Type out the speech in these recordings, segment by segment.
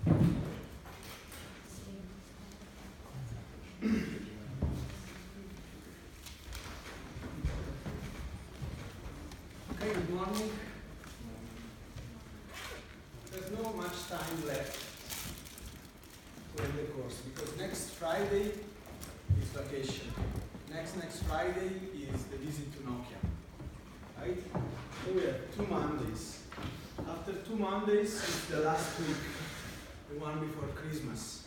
Okay, good morning. There's not much time left for the course because next Friday is vacation. Next Friday is the visit to Nokia. Right? So we have 2 Mondays. After 2 Mondays, it's the last week, the one before Christmas.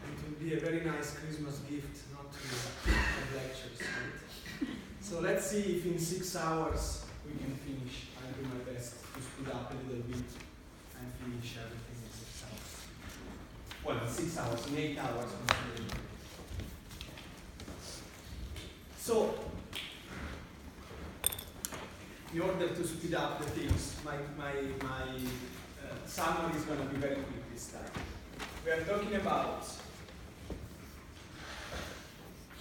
And it will be a very nice Christmas gift not to have lectures. Right? So let's see if in 6 hours we can finish. I'll do my best to speed up a little bit and finish everything in 6 hours. Well, in 6 hours, in 8 hours. So, in order to speed up the things, my summary is going to be very quick this time. We are talking about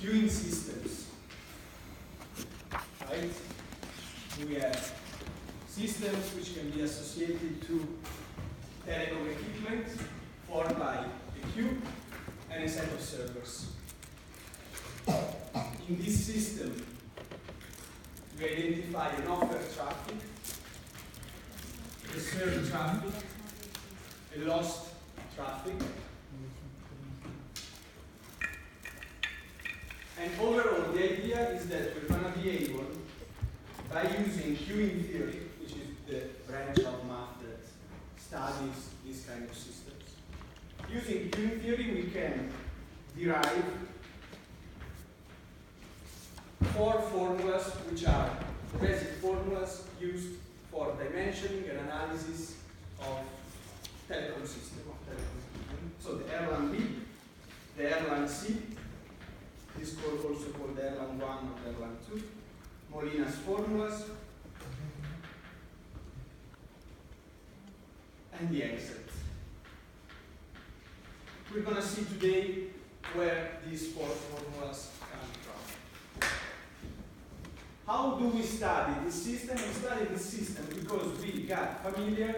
queuing systems. Right? We have systems which can be associated to telecom equipment formed by a queue and a set of servers. In this system, we identify an offer traffic, a served traffic, a lost traffic, and overall the idea is that we're going to be able, by using queuing theory, which is the branch of math that studies these kind of systems, using queuing theory we can derive 4 formulas which are basic formulas used for dimensioning and analysis of telecom system. So the Erlang B, the Erlang C, this is also called the Erlang 1 or Erlang 2, Molina's formulas, and the exit. We're going to see today where these 4 formulas come from. How do we study this system? We study this system because we got familiar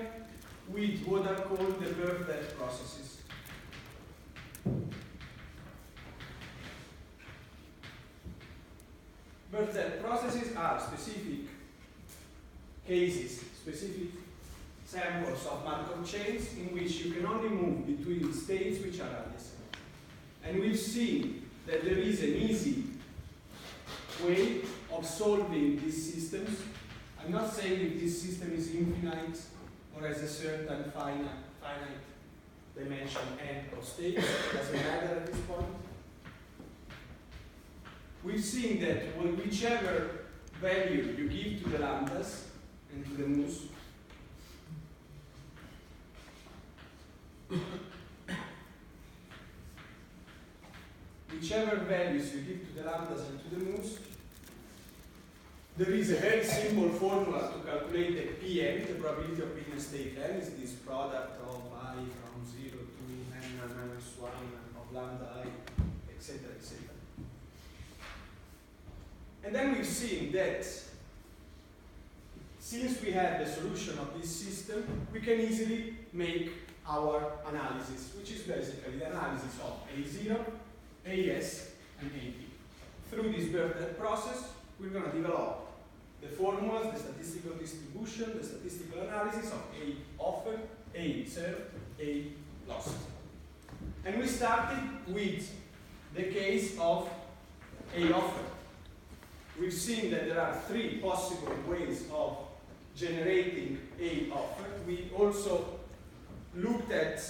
with what are called the birth-death processes. Birth-death processes are specific cases, specific samples of Markov chains in which you can only move between states which are adjacent. And we've seen that there is an easy way of solving these systems. I'm not saying if this system is infinite or has a certain finite dimension n of states, it doesn't matter at this point. We've seen that whichever value you give to the lambdas and to the mus, whichever values you give to the lambdas and to the mus, there is a very simple formula to calculate the Pn, the probability of being a state n, is this product of I from 0 to n minus 1 of lambda I, etc., etc. And then we've seen that since we have the solution of this system, we can easily make our analysis, which is basically the analysis of A0, AS, and AP. Through this birth-death process, we're going to develop the formulas, the statistical distribution, the statistical analysis of A offer, A served, A lost. And we started with the case of A offer. We've seen that there are 3 possible ways of generating A offer. We also looked at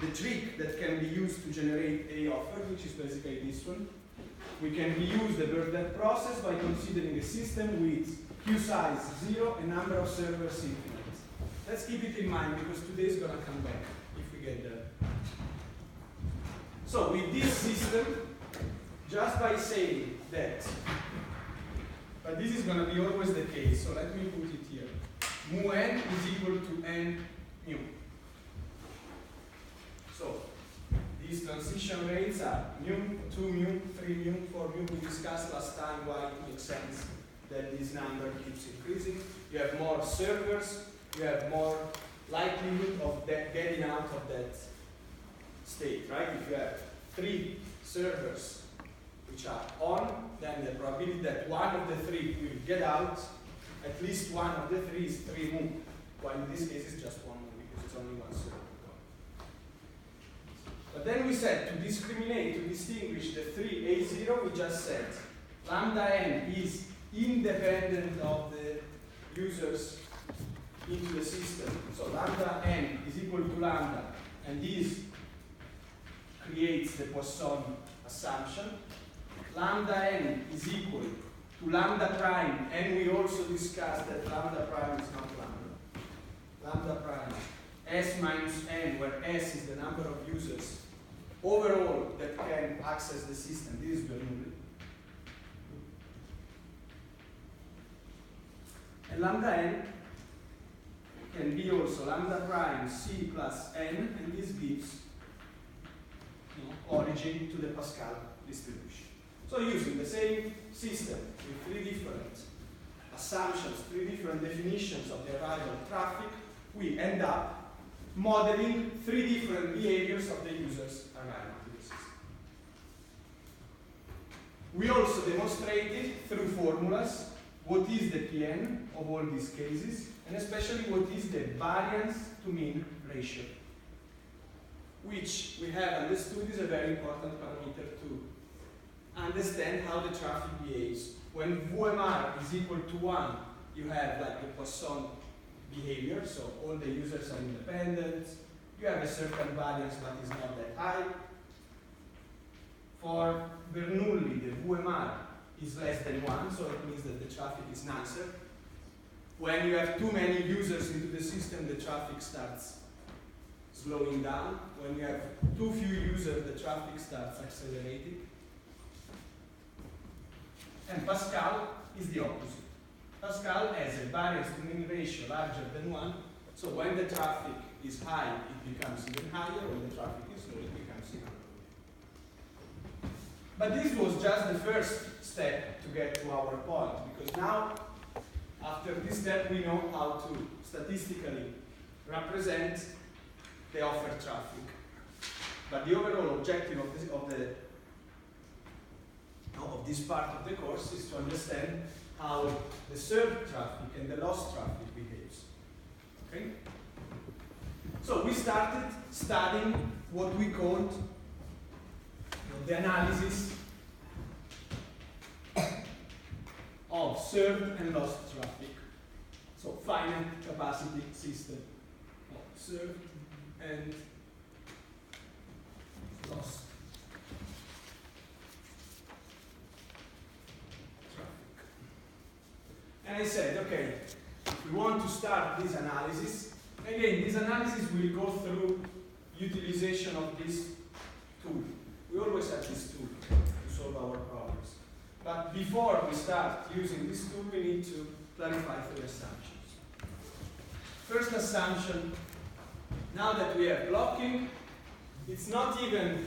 the trick that can be used to generate A offer, which is basically this one. We can reuse the birth-death process by considering a system with queue size 0 and number of servers infinite. Let's keep it in mind because today is going to come back if we get there. So with this system, just by saying that, but this is going to be always the case, so let me put it here. Mu n is equal to n mu. So these transition rates are mu, 2 mu, 3 mu, 4 mu. We discussed last time why it makes sense that this number keeps increasing. You have more servers, you have more likelihood of getting out of that state, right? If you have 3 servers which are on, then the probability that one of the 3 will get out, at least one of the 3 is 3 move, while in this case it's just 1 move because it's only 1 server. But then we said to discriminate, to distinguish the 3 A0, we just said lambda n is independent of the users into the system. So lambda n is equal to lambda, and this creates the Poisson assumption. Lambda n is equal to lambda prime, and we also discussed that lambda prime is not lambda. Lambda prime s minus n, where s is the number of users overall that can access the system. This is Bernoulli. And lambda n can be also lambda prime c plus n, and this gives origin to the Pascal distribution. So using the same system with 3 different assumptions, 3 different definitions of the arrival traffic, we end up modeling 3 different behaviors of the users arriving to the system. We also demonstrated through formulas what is the Pn of all these cases, and especially what is the variance to mean ratio, which we have understood is a very important parameter to understand how the traffic behaves. When VMR is equal to 1, you have like the Poisson behavior, so all the users are independent, you have a certain variance but is not that high. For Bernoulli, the VMR is less than 1, so it means that the traffic is nicer. When you have too many users into the system, the traffic starts slowing down. When you have too few users, the traffic starts accelerating. And Pascal is the opposite. Pascal has a variance to mean ratio larger than 1, so when the traffic is high, it becomes even higher. When the traffic is low, it becomes even lower. But this was just the first step to get to our point, because now, after this step, we know how to statistically represent the offered traffic. But the overall objective of this part of the course is to understand how the served traffic and the lost traffic behaves. Okay? So we started studying what we called the analysis of served and lost traffic. So finite capacity system of served and lost traffic. And I said, okay, if we want to start this analysis, again, this analysis will go through utilization of this tool. We always have this tool to solve our problems. But before we start using this tool, we need to clarify 3 assumptions. First assumption, now that we have blocking, it's not even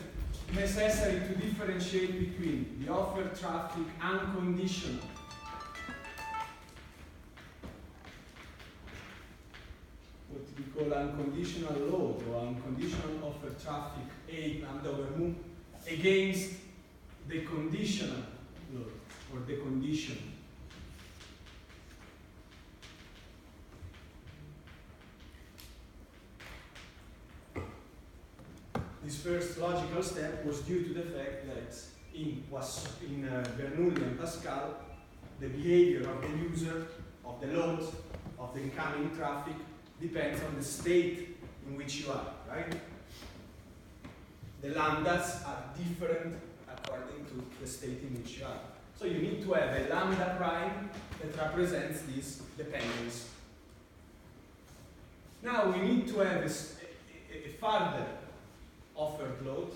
necessary to differentiate between the offered traffic unconditional what we call unconditional load or unconditional offered traffic A lambda over mu against the conditional load or the condition. This first logical step was due to the fact that in Bernoulli and Pascal, the behavior of the user, of the load, of the incoming traffic depends on the state in which you are, right? The lambdas are different according to the state in which you are. So you need to have a lambda prime that represents this dependence. Now we need to have a further offered load,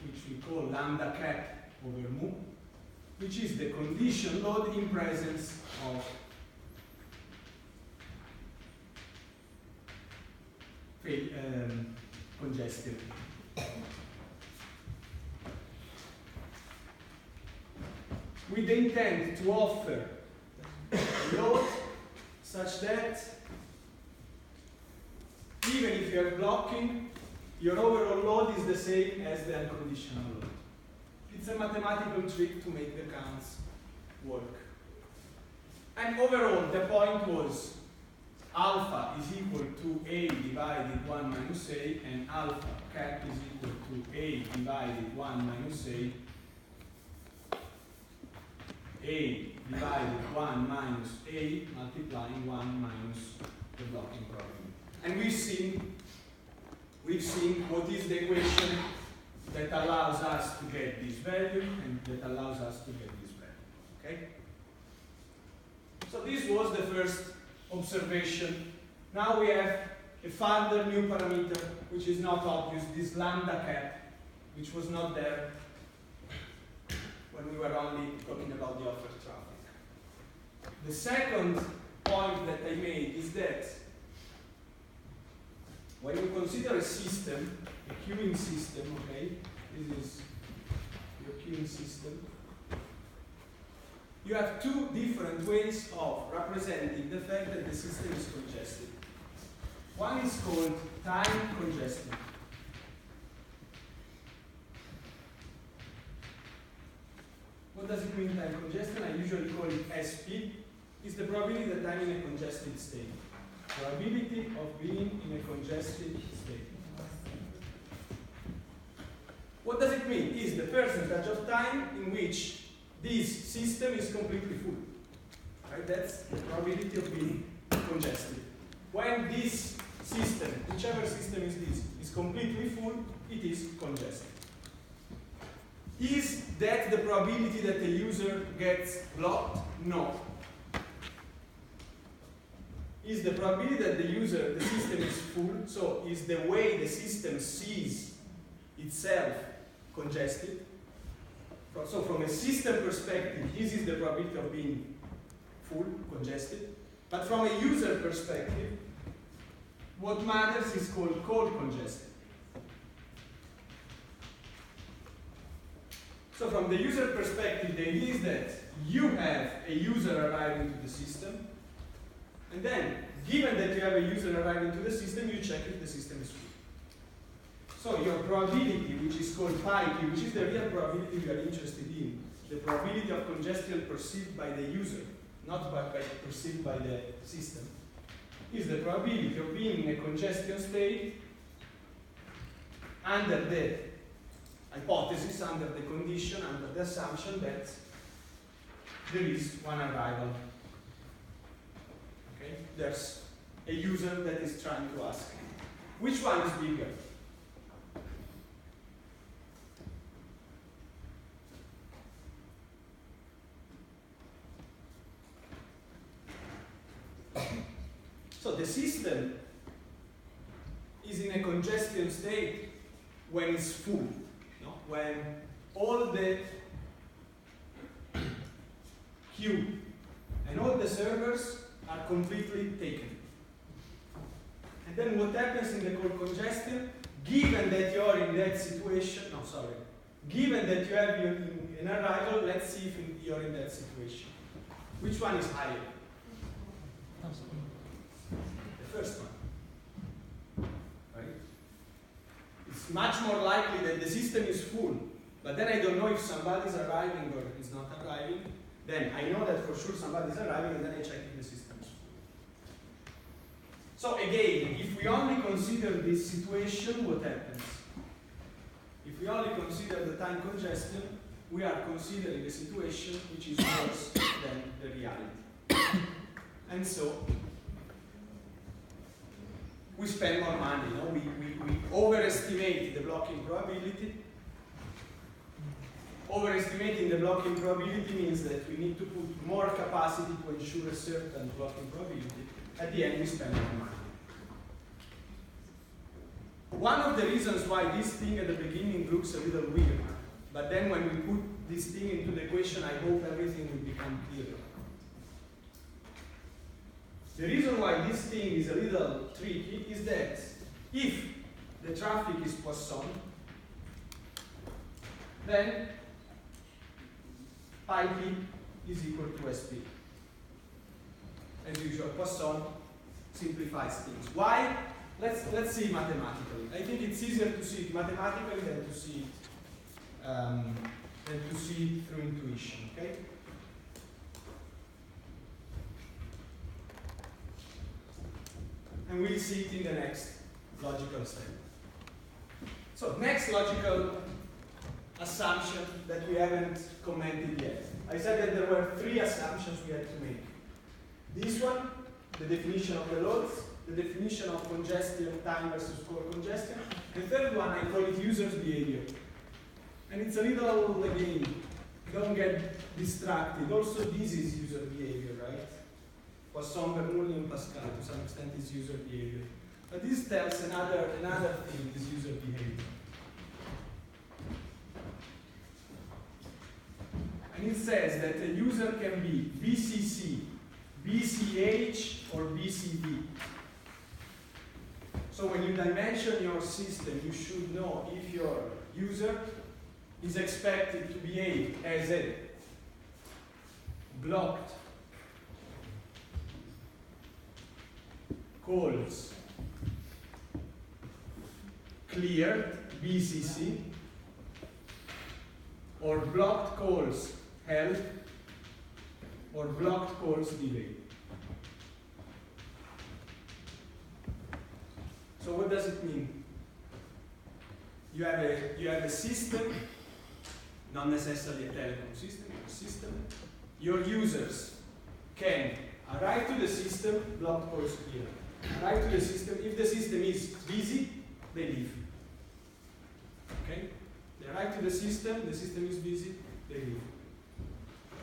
which we call lambda cap over mu, which is the condition load in presence of congestion. With the intent to offer a load such that you have blocking, your overall load is the same as the unconditional load. It's a mathematical trick to make the counts work. And overall, the point was alpha is equal to A divided 1 minus A, and alpha cap is equal to A divided 1 minus A divided 1 minus A multiplying 1 minus the blocking probability. And we've seen what is the equation that allows us to get this value and that allows us to get this value. Okay? So this was the first observation. Now we have a further new parameter which is not obvious, this lambda cap, which was not there when we were only talking about the offer traffic. The second point that I made is that when you consider a system, a queuing system, okay, this is your queuing system, you have two different ways of representing the fact that the system is congested. One is called time congested. What does it mean, time congested? I usually call it SP. It's the probability that I'm in a congested state. Probability of being in a congested state. What does it mean? It's the percentage of time in which this system is completely full. Right? That's the probability of being congested. When this system, whichever system is this, is completely full, it is congested. Is that the probability that the user gets blocked? No. Is the probability that the system is full, so is the way the system sees itself congested? So from a system perspective, this is the probability of being full, congested. But from a user perspective, what matters is called cold congested. So from the user perspective, the idea is that you have a user arriving to the system, and then, given that you have a user arriving to the system, you check if the system is full. So your probability, which is called pi-q, which is the real probability we are interested in, the probability of congestion perceived by the user, not perceived by the system, is the probability of being in a congestion state under the hypothesis, under the condition, under the assumption that there is one arrival. Okay? There's a user that is trying to ask, which one is bigger? So the system is in a congestion state when it's full, no? When all the queue and all the servers are completely taken. And then what happens in the cold congestion, given that you're in that situation, given that you have an arrival, let's see if you're in that situation. Which one is higher? The first one. Right? It's much more likely that the system is full, but then I don't know if somebody's arriving or is not arriving. Then I know that for sure somebody's arriving, and then I check if the system is full. So again, if we only consider this situation, what happens? If we only consider the time congestion, we are considering a situation which is worse than the reality. And so, we spend more money. No? We overestimate the blocking probability. Overestimating the blocking probability means that we need to put more capacity to ensure a certain blocking probability. At the end, we spend more money. One of the reasons why this thing at the beginning looks a little weird, but then when we put this thing into the equation, I hope everything will become clearer. The reason why this thing is a little tricky is that if the traffic is Poisson, then pi p is equal to SP. As usual, Poisson simplifies things. Why? let's see mathematically. I think it's easier to see it mathematically than to see it through intuition. Okay. And we'll see it in the next logical step. So next logical assumption that we haven't commented yet. I said that there were 3 assumptions we had to make. This one, the definition of the loads, the definition of congestion time versus core congestion. The third one, I call it user's behavior. And it's a little, again, don't get distracted. Also, this is user behavior, right? Poisson, Bernoulli, and Pascal, to some extent, is user behavior. But this tells another thing, is user behavior. And it says that a user can be BCC, BCH, or BCD. So when you dimension your system, you should know if your user is expected to behave as a blocked calls cleared, BCC, or blocked calls held, or blocked calls delayed. So what does it mean? You have a system, not necessarily a telecom system, a system. Your users can arrive to the system, blocked calls cleared. Arrive to the system. If the system is busy, they leave. Okay? They arrive to the system is busy, they leave.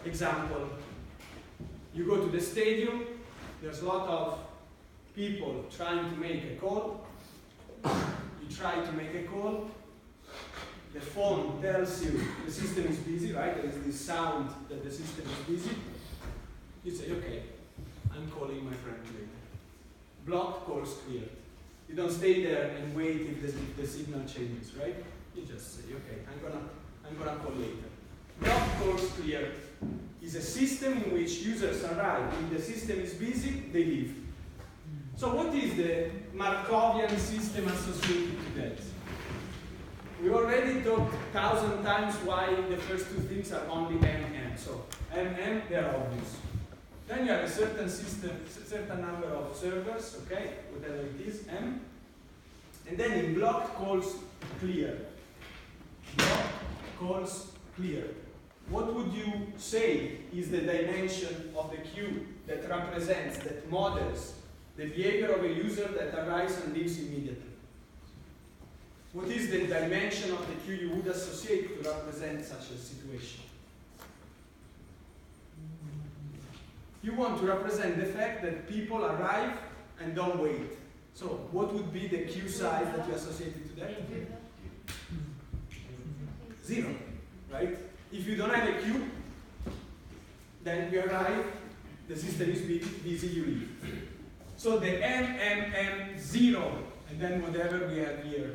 Example, you go to the stadium, there's a lot of people trying to make a call. You try to make a call, the phone tells you the system is busy, right? There is this sound that the system is busy. You say, okay, I'm calling my friend later. Blocked calls cleared. You don't stay there and wait if the signal changes, right? You just say, okay, I'm gonna call later. Blocked calls cleared is a system in which users arrive. If the system is busy, they leave. So what is the Markovian system associated to that? We already talked 1,000 times why the first 2 things are only MM. So MM, they're obvious. Then you have a certain system, certain number of servers, okay, whatever it is, M. And then in blocked calls clear. Blocked calls clear. What would you say is the dimension of the queue that represents, that models the behavior of a user that arrives and leaves immediately? What is the dimension of the queue you would associate to represent such a situation? You want to represent the fact that people arrive and don't wait. So what would be the queue size that you associated to that? 0, right? If you don't have a queue, then you arrive, the system is busy, you leave. So the M, 0, and then whatever we have here,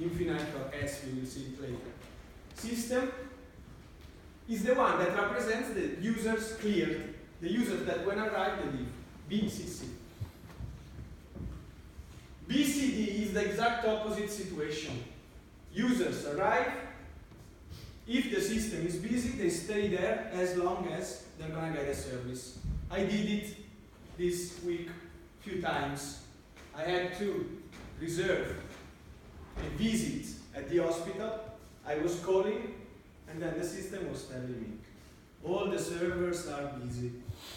infinite or S, we will see it later. System is the one that represents the users cleared, the users that when arrive, they leave. BCC. BCD is the exact opposite situation. Users arrive. If the system is busy, they stay there as long as they're going to get a service. I did it this week a few times. I had to reserve a visit at the hospital. I was calling, and then the system was telling me, all the servers are busy.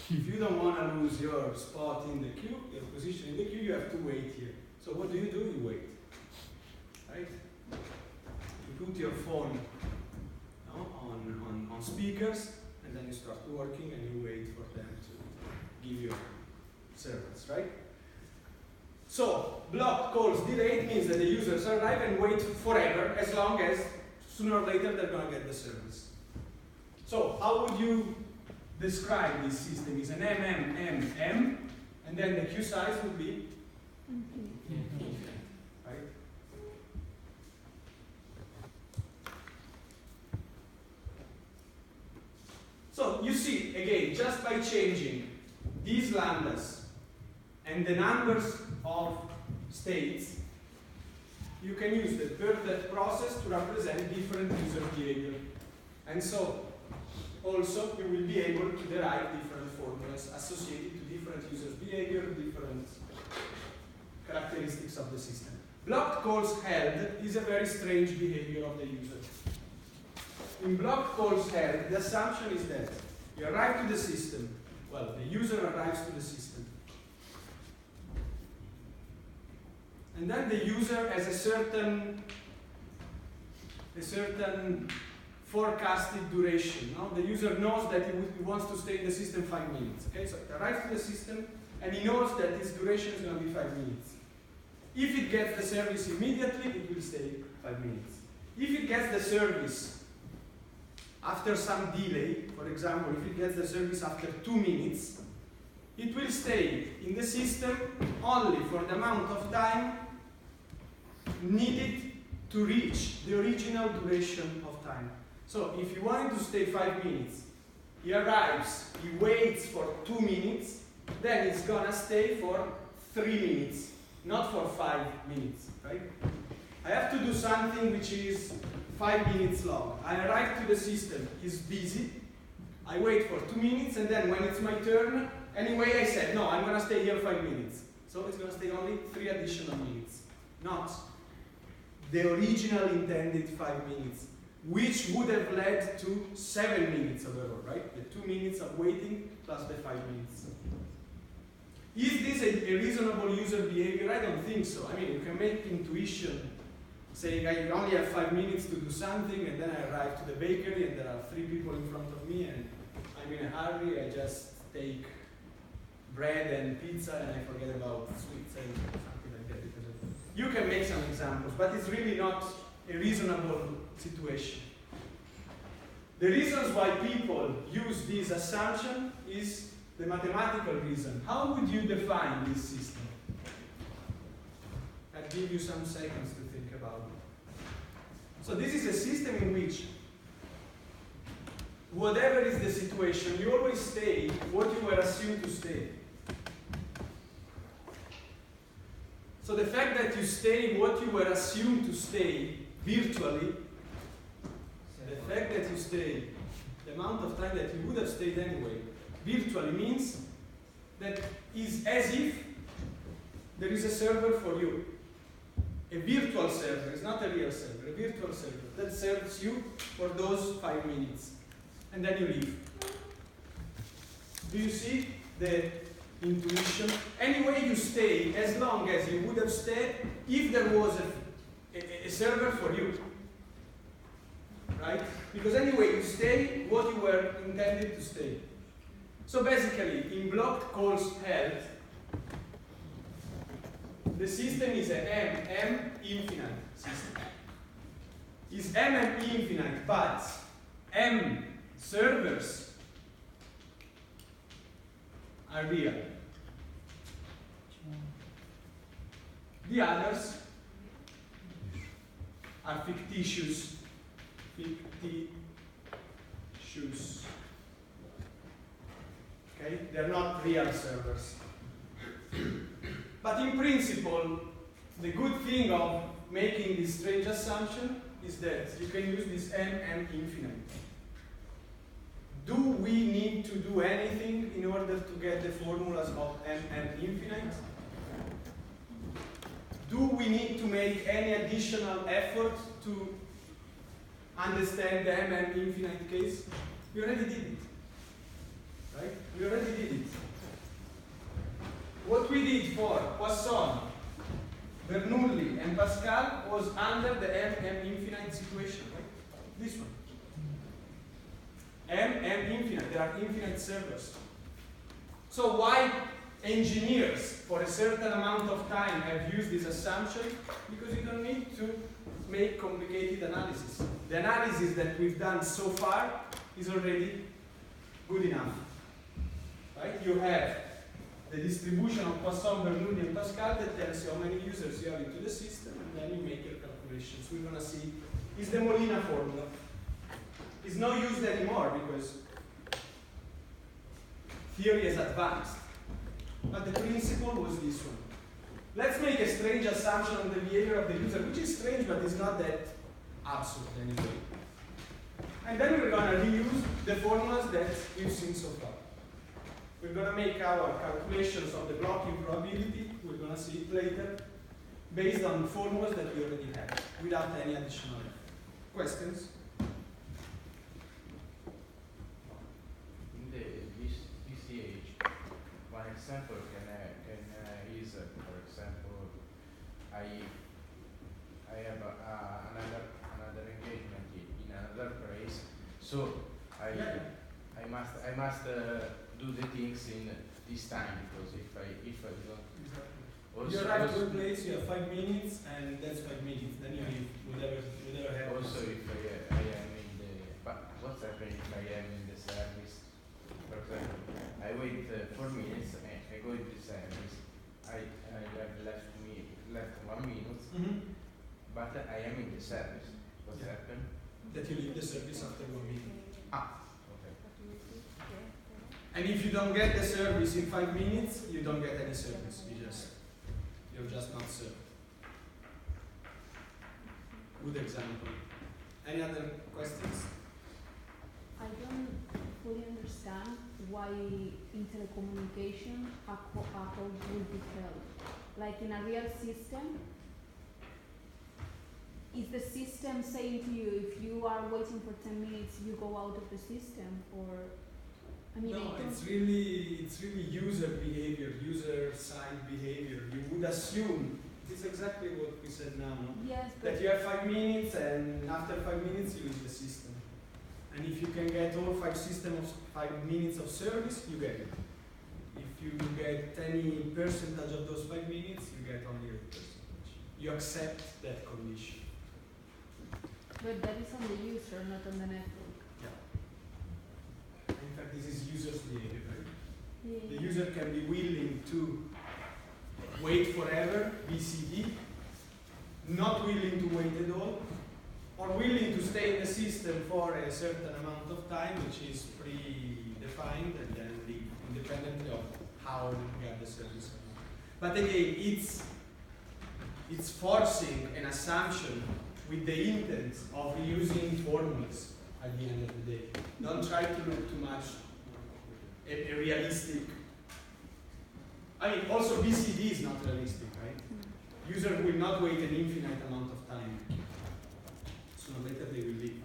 If you don't want to lose your spot in the queue, your position in the queue, you have to wait here. So what do? You wait. Right? You put your phone on speakers, and then you start working and you wait for them to give you service, right? So, blocked calls delayed means that the users arrive and wait forever, as long as sooner or later they're going to get the service. So, how would you describe this system? It's an M, and then the queue size would be infinite, right? So, you see, again, just by changing these lambdas and the numbers of states, you can use the per-det process to represent different user behavior. And so, also, you will be able to derive different formulas associated to different users' behavior, different characteristics of the system. Blocked calls held is a very strange behavior of the user. In blocked calls held, the assumption is that you arrive to the system, well, the user arrives to the system, and then the user has a certain forecasted duration. No? The user knows that he wants to stay in the system 5 minutes. Okay, so it arrives to the system, and he knows that its duration is going to be 5 minutes. If it gets the service immediately, it will stay 5 minutes. If it gets the service after some delay, for example, if it gets the service after 2 minutes, it will stay in the system only for the amount of time needed to reach the original duration of time. So if you want him to stay 5 minutes, he arrives, he waits for 2 minutes, then it's gonna stay for 3 minutes, not for 5 minutes, right? I have to do something which is 5 minutes long. I arrive to the system, he's busy, I wait for 2 minutes, and then when it's my turn, anyway I said, no, I'm gonna stay here 5 minutes. So it's gonna stay only 3 additional minutes, not the original intended 5 minutes, which would have led to 7 minutes of error, right? The 2 minutes of waiting plus the 5 minutes. Is this a reasonable user behavior? I don't think so. I mean, you can make intuition saying I only have 5 minutes to do something, and then I arrive to the bakery and there are 3 people in front of me and I'm in a hurry, I just take bread and pizza and I forget about sweets and something like that. You can make some examples, but it's really not a reasonable situation. The reasons why people use this assumption is the mathematical reason. How would you define this system? I'll give you some seconds to think about it. So this is a system in which whatever is the situation, you always stay what you were assumed to stay. So the fact that you stay what you were assumed to stay virtually, the fact that you stay the amount of time that you would have stayed anyway, virtually means that is as if there is a server for you. A virtual server, it's not a real server, a virtual server that serves you for those 5 minutes. And then you leave. Do you see the intuition? Anyway, you stay as long as you would have stayed if there was a server for you. Right? Because anyway, you stay what you were intended to stay. So basically, in blocked calls held, the system is an M infinite system. Is M infinite, but M servers are real. The others are fictitious. Okay? They're not real servers. But in principle, the good thing of making this strange assumption is that you can use this M infinite. Do we need to do anything in order to get the formulas of M infinite? Do we need to make any additional effort to understand the M infinite case? We already did it. Right? We already did it. What we did for Poisson, Bernoulli, and Pascal was under the M infinite situation, right? This one. M infinite, there are infinite servers. So why engineers, for a certain amount of time, have used this assumption? Because you don't need to make complicated analysis. The analysis that we've done so far is already good enough. Right? You have the distribution of Poisson, Bernoulli, and Pascal that tells you how many users you have into the system, and then you make your calculations. We're going to see, is the Molina formula. It's not used anymore because theory has advanced. But the principle was this one. Let's make a strange assumption on the behavior of the user, which is strange, but it's not that absurd anyway. And then we're going to reuse the formulas that we've seen so far. We're going to make our calculations of the blocking probability, we're going to see it later, based on formulas that we already have, without any additional effort. Questions? In the VCH, one example is, for example, I have another engagement in another place, so I must do the things in this time, because if I don't. Also, you arrive to a place, you have 5 minutes, and that's 5 minutes. Then you leave whatever happens. Also, if I am in the, but what's happening if I am in the service? For example, I wait 4 minutes, and I go in the service. I have left 1 minute, but I am in the service. What's happened? That you leave the service after 1 minute. Okay. And if you don't get the service in 5 minutes, you don't get any service. You're just not served. Good example. Any other questions? I don't fully understand why in telecommunication a call would be held. Like in a real system, is the system saying to you, if you are waiting for 10 minutes, you go out of the system? Or, I mean, no, it's really user behavior, user-side behavior. You would assume, it's exactly what we said now, no? Yes, that you have 5 minutes, and after 5 minutes you leave the system. And if you can get all 5 minutes of service, you get it. If you get any percentage of those 5 minutes, you get only 8%. You accept that condition. but that is on the user, not on the network. In fact, this is user's behavior, right? Yeah. The user can be willing to wait forever, BCD, not willing to wait at all, or willing to stay in the system for a certain amount of time, which is predefined, and then leave, independently of how you get the service. But again, it's forcing an assumption with the intent of using formulas at the end of the day. Don't try to look too much a realistic. I mean, also BCD is not realistic, right? User will not wait an infinite amount of time. Sooner or later they will leave.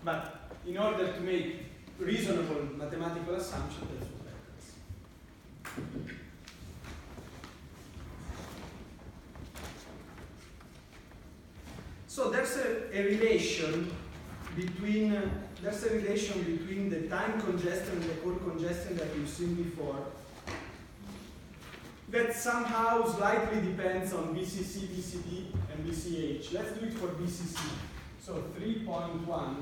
But in order to make reasonable mathematical assumptions, that's what happens. So there's a relation between the time congestion and the call congestion that we've seen before, that somehow slightly depends on BCC, BCD, and BCH. Let's do it for BCC. So 3.1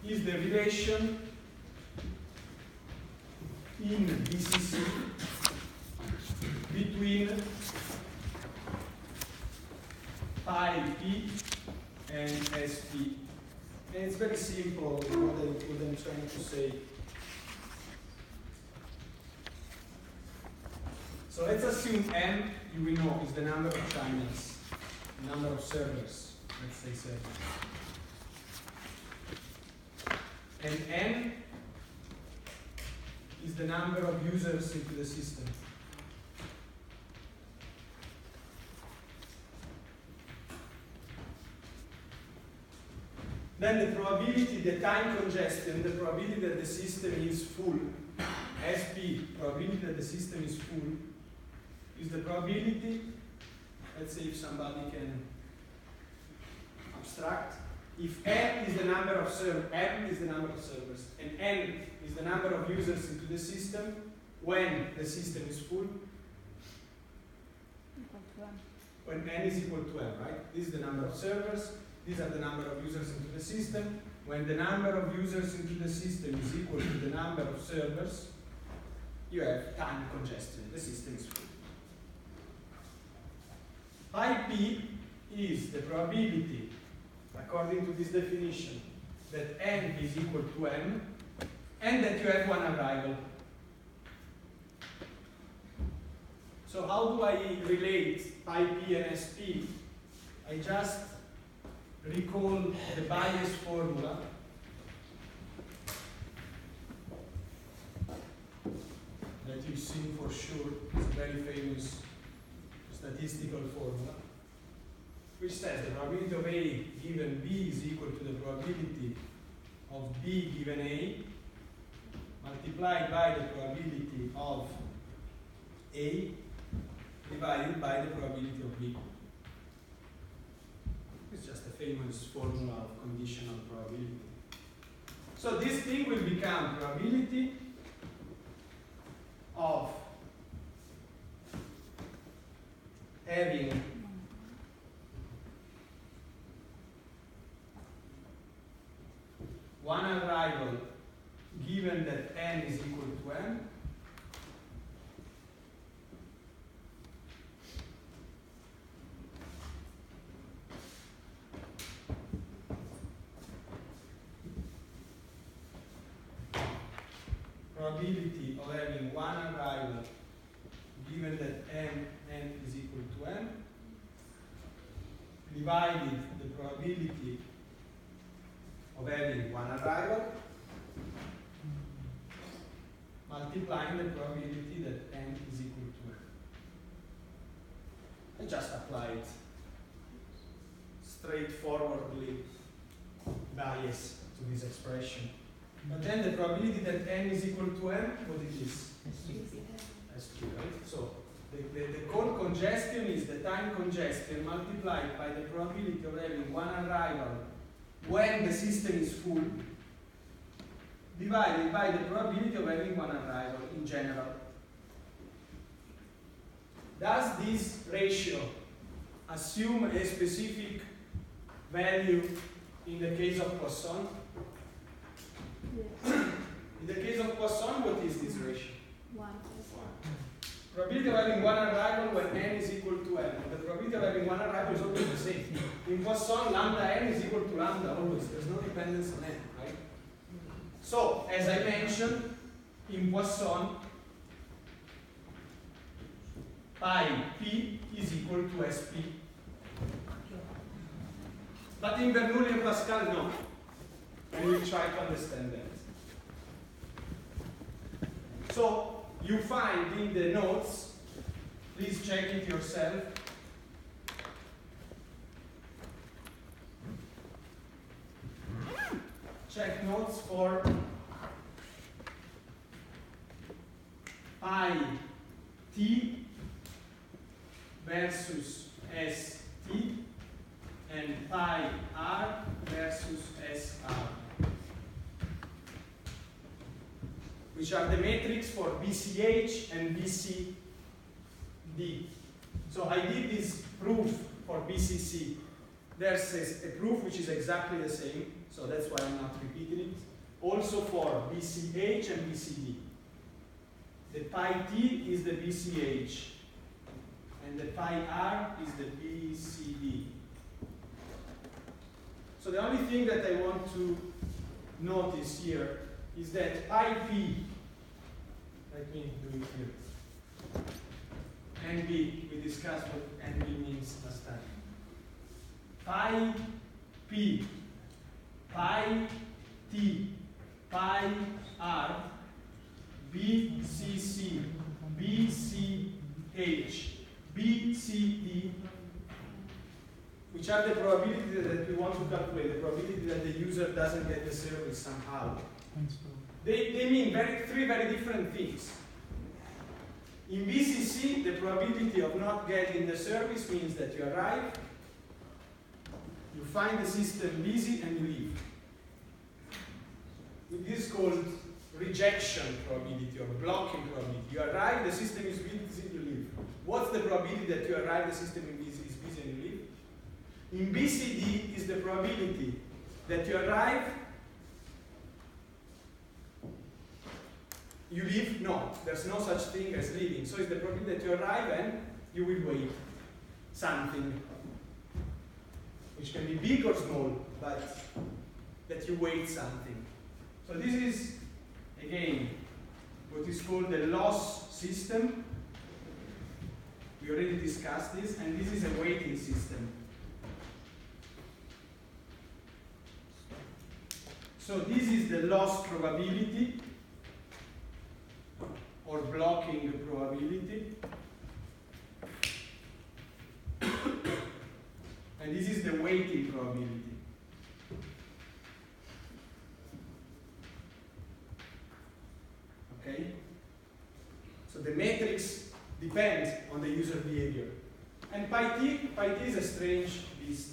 is the relation in BCC between pi p and SP. And it's very simple what I'm trying to say. So let's assume M, you will know, is the number of channels, the number of servers, let's say 7. And N is the number of users into the system. Then the probability, the time congestion, the probability that the system is full, SP, probability that the system is full, is the probability, let's say if somebody can abstract, if M is the number of servers, M is the number of servers, and N is the number of users into the system, when the system is full, when N is equal to M, right? This is the number of servers, these are the number of users into the system. When the number of users into the system is equal to the number of servers, you have time congestion, the system is full. Pi p is the probability, according to this definition, that N is equal to M, and that you have one arrival. So So how do I relate pi p and sp? I just recall the Bayes formula that you've seen for sure. It's a very famous statistical formula, which says the probability of A given B is equal to the probability of B given A multiplied by the probability of A divided by the probability of B. It's just a famous formula of conditional probability. So this thing will become probability of having one arrival given that n is equal to m, probability of having one arrival given that n is equal to m, divided the probability of having one arrival, multiplying the probability that n is equal to m. I just applied straightforwardly bias to this expression. But then the probability that n is equal to m, what it is? Sq, right? So the cone congestion is the time congestion multiplied by the probability of having one arrival when the system is full, divided by the probability of having one arrival in general. Does this ratio assume a specific value in the case of Poisson? Yes. In the case of Poisson, what is this ratio? 1. Probability of having one arrival when n is equal to n. The probability of having one arrival is always the same. In Poisson, lambda n is equal to lambda always. There's no dependence on n, right? So, as I mentioned, in Poisson, pi p is equal to sp. But in Bernoulli and Pascal, no. And we'll try to understand that. So, you find in the notes, please check it yourself. Check notes for pi t versus st and pi r versus sr, which are the metrics for BCH and BCD. So I did this proof for BCC. There's a proof which is exactly the same, so that's why I'm not repeating it. Also for BCH and BCD. The pi t is the BCH, and the pi r is the BCD. So the only thing that I want to notice here is that pi p, let me do it here, NB, we discussed what NB means last time. Pi p, pi t, pi r, BCC, BCH, BCD, which are the probability that we want to calculate, the probability that the user doesn't get the service somehow. They mean three very different things. In BCC, the probability of not getting the service means that you arrive, you find the system busy, and you leave. This is called rejection probability or blocking probability. You arrive, the system is busy, you leave. What's the probability that you arrive, the system is busy, and you leave? In BCD is the probability that you arrive, you leave. No, there's no such thing as leaving. So it's the probability that you arrive and you will wait something, which can be big or small, but that you wait something. So this is, again, what is called the loss system. We already discussed this, and this is a weighting system. So this is the loss probability or blocking probability. And this is the weighting probability. Okay? So the matrix depends on the user behavior. And pi t is a strange beast.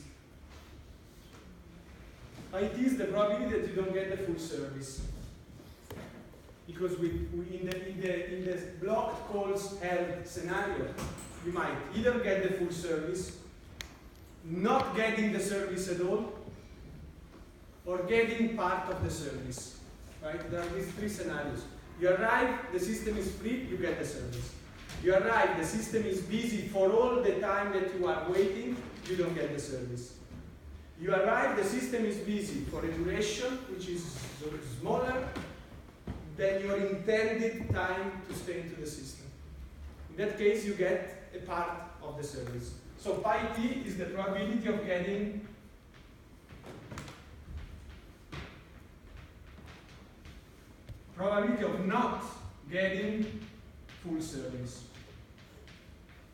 Pi t is the probability that you don't get the full service. Because in the blocked calls held scenario, you might either get the full service, not getting the service at all, or getting part of the service. Right? There are these three scenarios. You arrive, the system is free, you get the service. You arrive, the system is busy for all the time that you are waiting, you don't get the service. You arrive, the system is busy for a duration which is smaller than your intended time to stay into the system. In that case, you get a part of the service. So pi t is the probability of getting probability of not getting full service.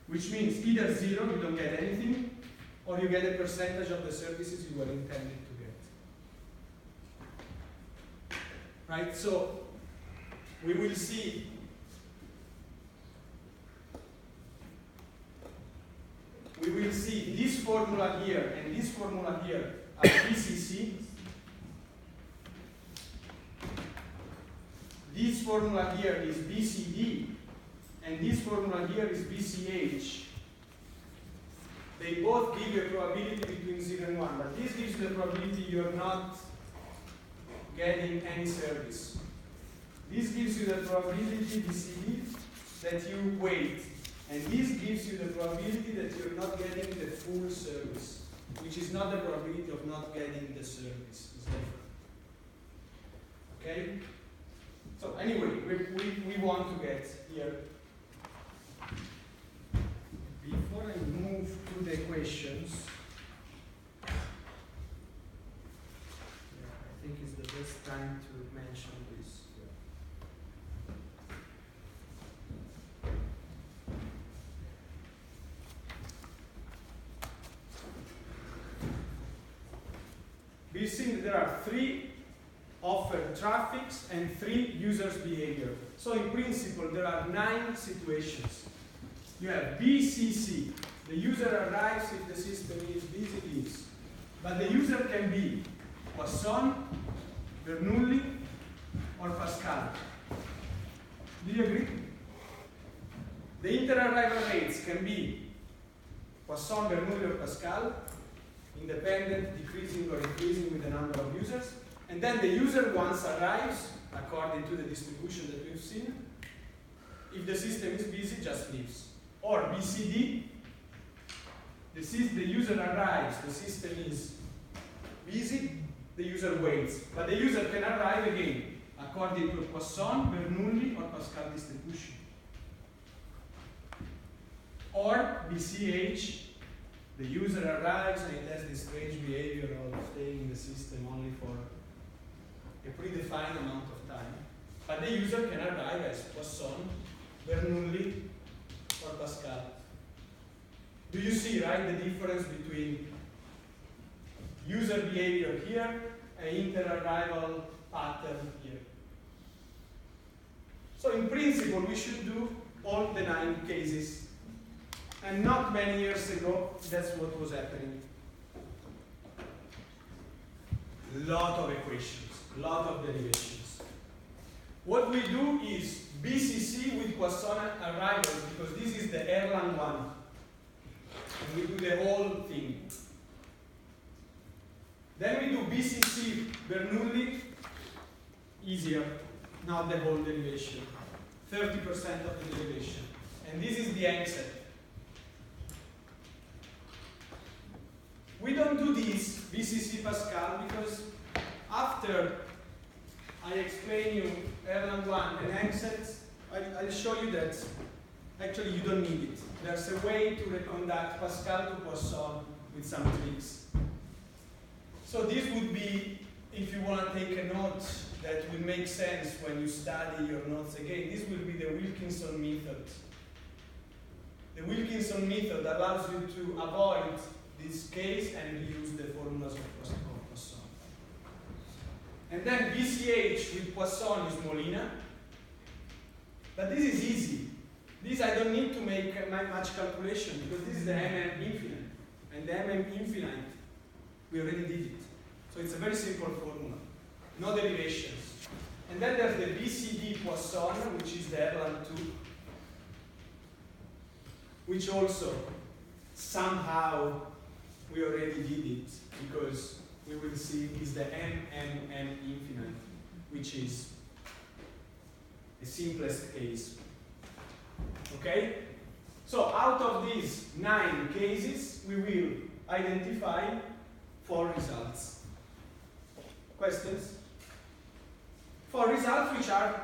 Which means either 0, you don't get anything, or you get a percentage of the services you were intended to get. Right? So we will see this formula here and this formula here are BCC. This formula here is BCD, and this formula here is BCH. They both give you a probability between 0 and 1, but this gives you the probability you're not getting any service. This gives you the probability, BCD, that you wait. And this gives you the probability that you're not getting the full service, which is not the probability of not getting the service. It's different. Okay? So anyway, we want to get here. Before I move to the equations, I think it's the best time to mention this. We've seen that there are 3 offered traffics and 3 users' behavior. So in principle, there are 9 situations. You have BCC. The user arrives if the system is busy, leaves. But the user can be Poisson, Bernoulli, or Pascal. Do you agree? The inter-arrival rates can be Poisson, Bernoulli, or Pascal, independent, decreasing, or increasing with the number of users. And then the user once arrives, according to the distribution that we've seen, if the system is busy, just leaves. Or BCD, the user arrives, the system is busy, the user waits. But the user can arrive again, according to Poisson, Bernoulli, or Pascal distribution. Or BCH, the user arrives and it has this strange behavior of staying in the system only for a predefined amount of time. But the user can arrive as Poisson, Bernoulli, or Pascal. Do you see, right, the difference between user behavior here and inter-arrival pattern here? So in principle, we should do all the 9 cases. And not many years ago, that's what was happening. Lot of equations, lot of derivations. What we do is BCC with Poisson arrivals, because this is the Erlang one. And we do the whole thing. Then we do BCC Bernoulli, easier, not the whole derivation. 30% of the derivation. And this is the Engset. We don't do this, BCC Pascal, because after I explain you Erlang 1 and Engset, I'll show you that Actually, you don't need it. There's a way to reconduct Pascal to Poisson with some tricks. So this would be, if you want to take a note that will make sense when you study your notes again, this will be the Wilkinson method. The Wilkinson method allows you to avoid this case and use the formulas of Poisson. And then BCH with Poisson is Molina. But this is easy. This I don't need to make much calculation because this is the MM infinite. And the MM infinite, we already did it. So it's a very simple formula. No derivations. And then there's the BCD Poisson, which is the Erlang 2, which also somehow we already did it because we will see is the MMM infinite, which is the simplest case. Okay? So out of these 9 cases, we will identify 4 results. Questions? 4 results which are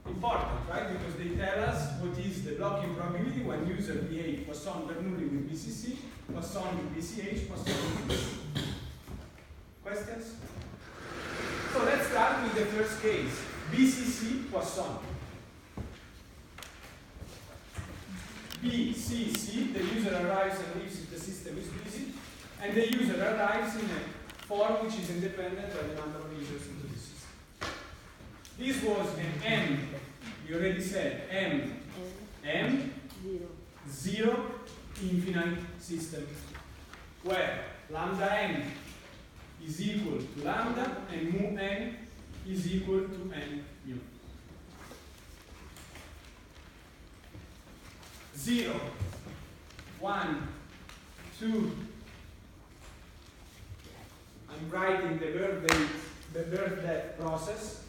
important, right? Because they tell us what is the blocking probability when user behave Poisson-Bernoulli with BCC, Poisson with BCH, Poisson with BCC. Questions? So let's start with the first case, BCC Poisson. BCC, the user arrives and leaves if the system is busy, and the user arrives in a form which is independent of the number of users into the system. This was an M, we already said, M, 0, infinite system, where lambda n is equal to lambda and mu n is equal to n mu. 0, 1, 2. I'm writing the birth-death process.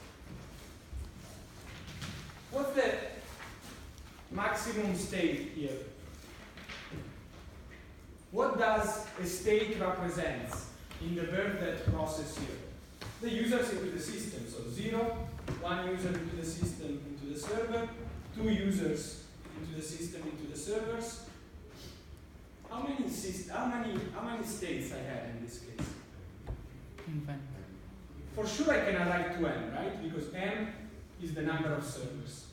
What's the maximum state here? What does a state represent in the birth-death process here? The users into the system. So 0, 1 user into the system, into the server, 2 users into the system, into the servers. How many states I have in this case? Infinite. For sure I can arrive to n, right? Because n is the number of servers.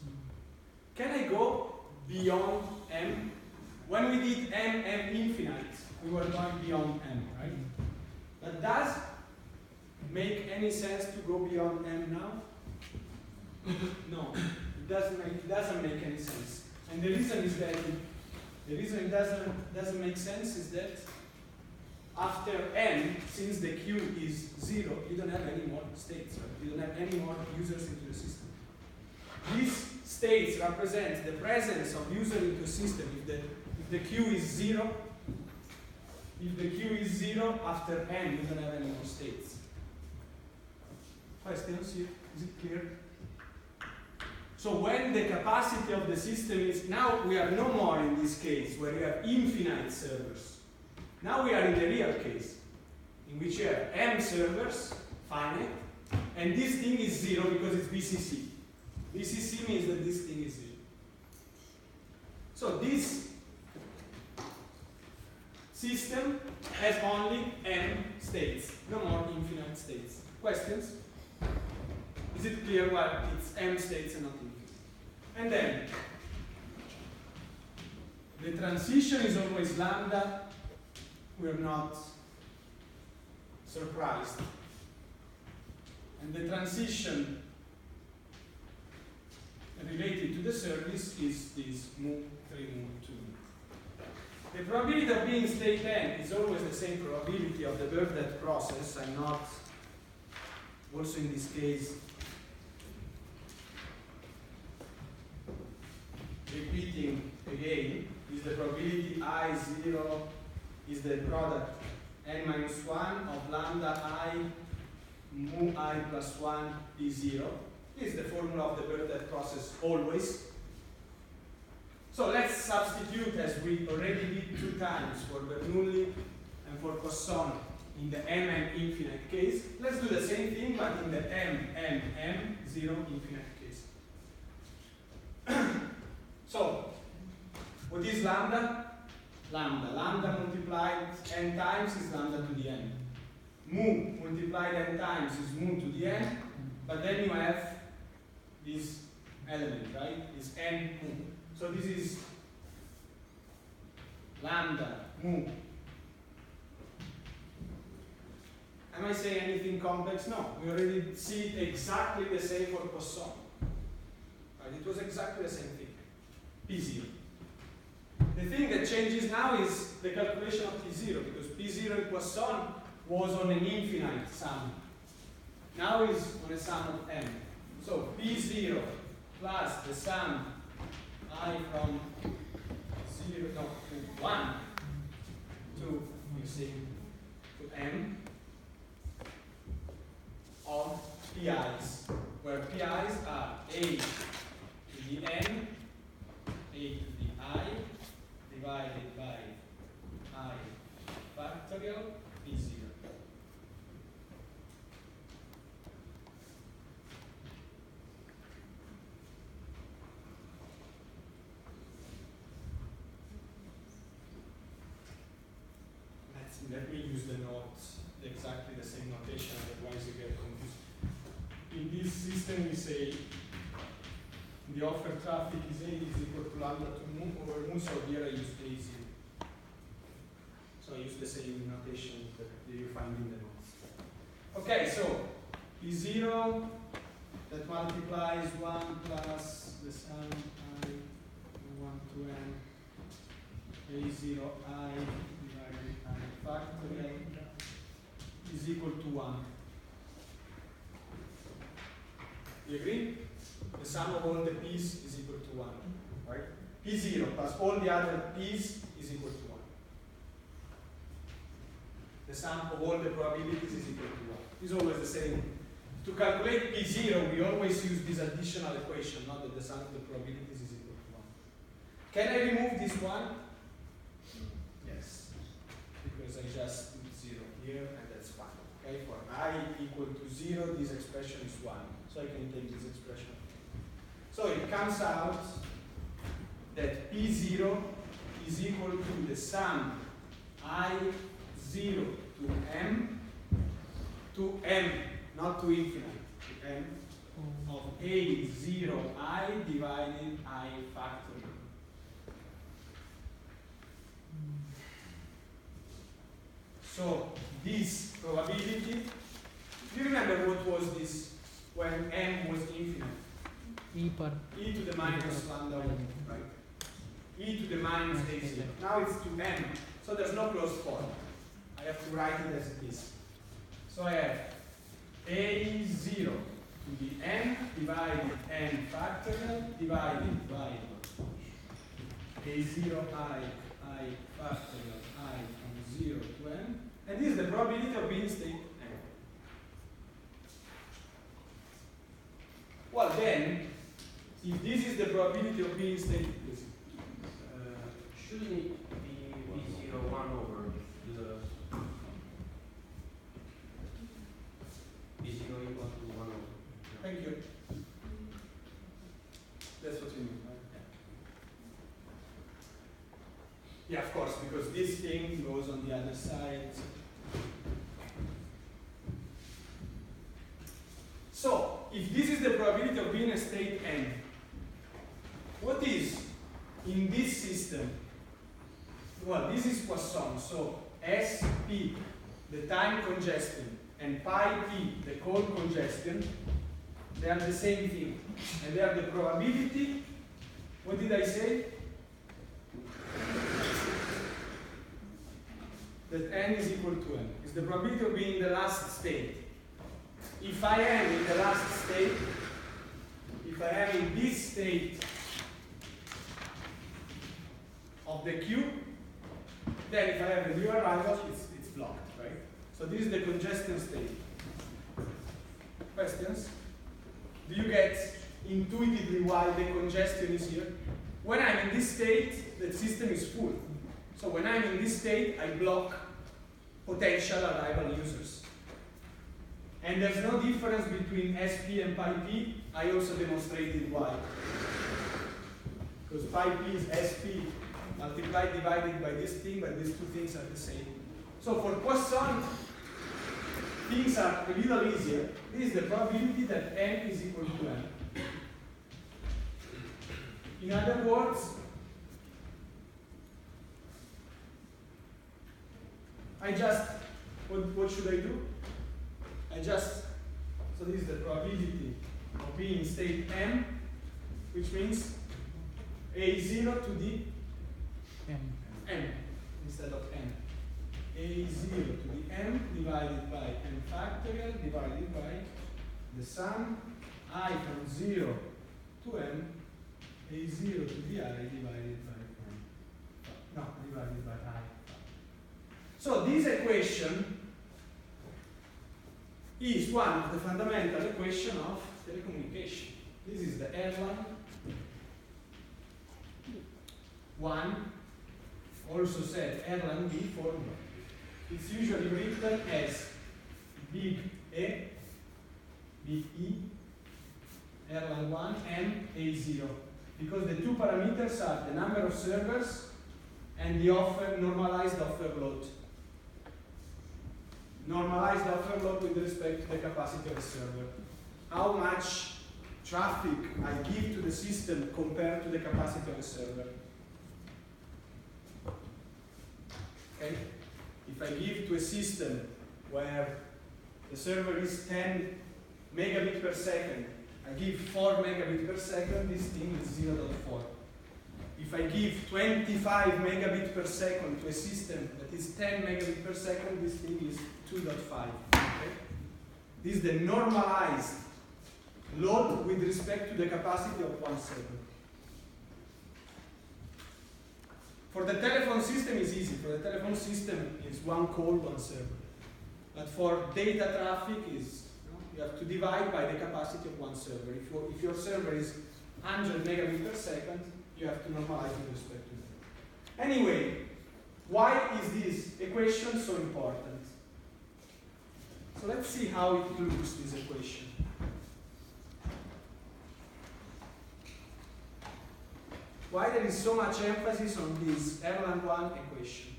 Can I go beyond m? When we did m infinite, we were going beyond m, right? But does make any sense to go beyond m now? No, it doesn't make any sense. And the reason is that the reason it doesn't make sense is that after n, since the queue is 0, you don't have any more states, right? You don't have any more users into the system. These states represent the presence of user into the system. If the queue is 0, after n, you don't have any more states. Questions? Is it clear? So when the capacity of the system is, now we are no more in this case where you have infinite servers. Now we are in the real case, in which you have m servers, finite, and this thing is 0 because it's BCC. BCC means that this thing is 0. So this system has only m states, no more infinite states. Questions? Is it clear? Well, it's m states and not infinite. And then, the transition is always lambda. We're not surprised. And the transition related to the service is this mu 3 mu 2. The probability of being state n is always the same probability of the birth-death process. I'm not, also in this case, repeating again, is the probability I0 is the product n minus 1 of lambda I mu I plus 1 P0. This is the formula of the birth-death process always. So let's substitute, as we already did 2 times for Bernoulli and for Poisson in the m infinite case. Let's do the same thing, but in the m 0 infinite case. So What is lambda? Lambda multiplied n times is lambda to the n. Mu multiplied n times is mu to the n, but then you have this element, right? This n mu. So this is lambda mu. Am I saying anything complex? No. We already see it exactly the same for Poisson. Right? It was exactly the same thing. P0. The thing that changes now is the calculation of P0, because P0 in Poisson was on an infinite sum. Now is on a sum of n. So P0 plus the sum I from 0 no, to 1 to, you see, to m of PIs, where PIs are a to the n, a to the I, divided by I factorial P0. Let me use the notes, exactly the same notation, otherwise you get confused. In this system we say the offer traffic is A is equal to lambda to mu over mu, so here I use A0. So I use the same notation that you find in the notes. Okay, so P0 that multiplies 1 plus the sum I 1 to n A0 I divided I factorial is equal to 1. You agree? The sum of all the p's is equal to 1. Right? P0 plus all the other p's is equal to 1. The sum of all the probabilities is equal to 1. It's always the same. To calculate P0, we always use this additional equation, not that the sum of the probabilities is equal to 1. Can I remove this 1? Yes. Because I just put 0 here, and that's fine. Okay, for I equal to 0, this expression is 1. So I can take this expression. So it comes out that P0 is equal to the sum I0 to m, not to infinite, to m, of A0I divided I factorial. So this probability, do you remember what was this when m was infinite? E to the minus lambda 1, right? E to the minus A0. Now it's to m, so there's no closed form. I have to write it as it is. So I have A0 to the n divided n factorial divided by A0I factorial I from 0 to n. And this is the probability of being state n. Well then, if this is the probability of being state, shouldn't it be B0 1 over the B0 equal to 1 over? thank you. That's what you mean, right? Yeah, of course, because this thing goes on the other side. So, if this is the probability of being a state n, what is in this system? Well, this is Poisson, so SP, the time congestion, and pi p, the cold congestion, they are the same thing. And they are the probability, what did I say? That n is equal to n. It's the probability of being in the last state. If I am in the last state, if I am in this state of the queue, then if I have a new arrival, it's blocked, right? So this is the congestion state. Questions? Do you get intuitively why the congestion is here? When I'm in this state, the system is full. So when I'm in this state, I block potential arrival users. And there's no difference between SP and pi p. I also demonstrated why. Because pi p is SP multiplied, divided by this thing, but these two things are the same. So for Poisson, things are a little easier. This is the probability that n is equal to n. In other words, what should I do? So this is the probability of being in state m, which means a0 to the n instead of n. a0 to the m divided by n factorial divided by the sum I from 0 to m, a0 to the I divided by n. No, divided by I. So this equation is one of the fundamental equations of telecommunication. This is the Erlang 1, also said Erlang B formula. It's usually written as big E, big E, Erlang 1, and A0, because the two parameters are the number of servers and the normalized offer load. Normalized offer load with respect to the capacity of the server. How much traffic I give to the system compared to the capacity of the server. Okay? If I give to a system where the server is 10 megabit per second, I give 4 megabit per second, this thing is 0.4. If I give 25 megabit per second to a system that is 10 megabit per second, this thing is 2.5. Okay? This is the normalized load with respect to the capacity of one server. For the telephone system, it's easy. For the telephone system, it's one call, one server. But for data traffic, you have to divide by the capacity of one server. If your server is 100 megabit per second, you have to normalize with respect to that. Anyway, why is this equation so important? So let's see how it looks, this equation. Why there is so much emphasis on this Erlang 1 equation?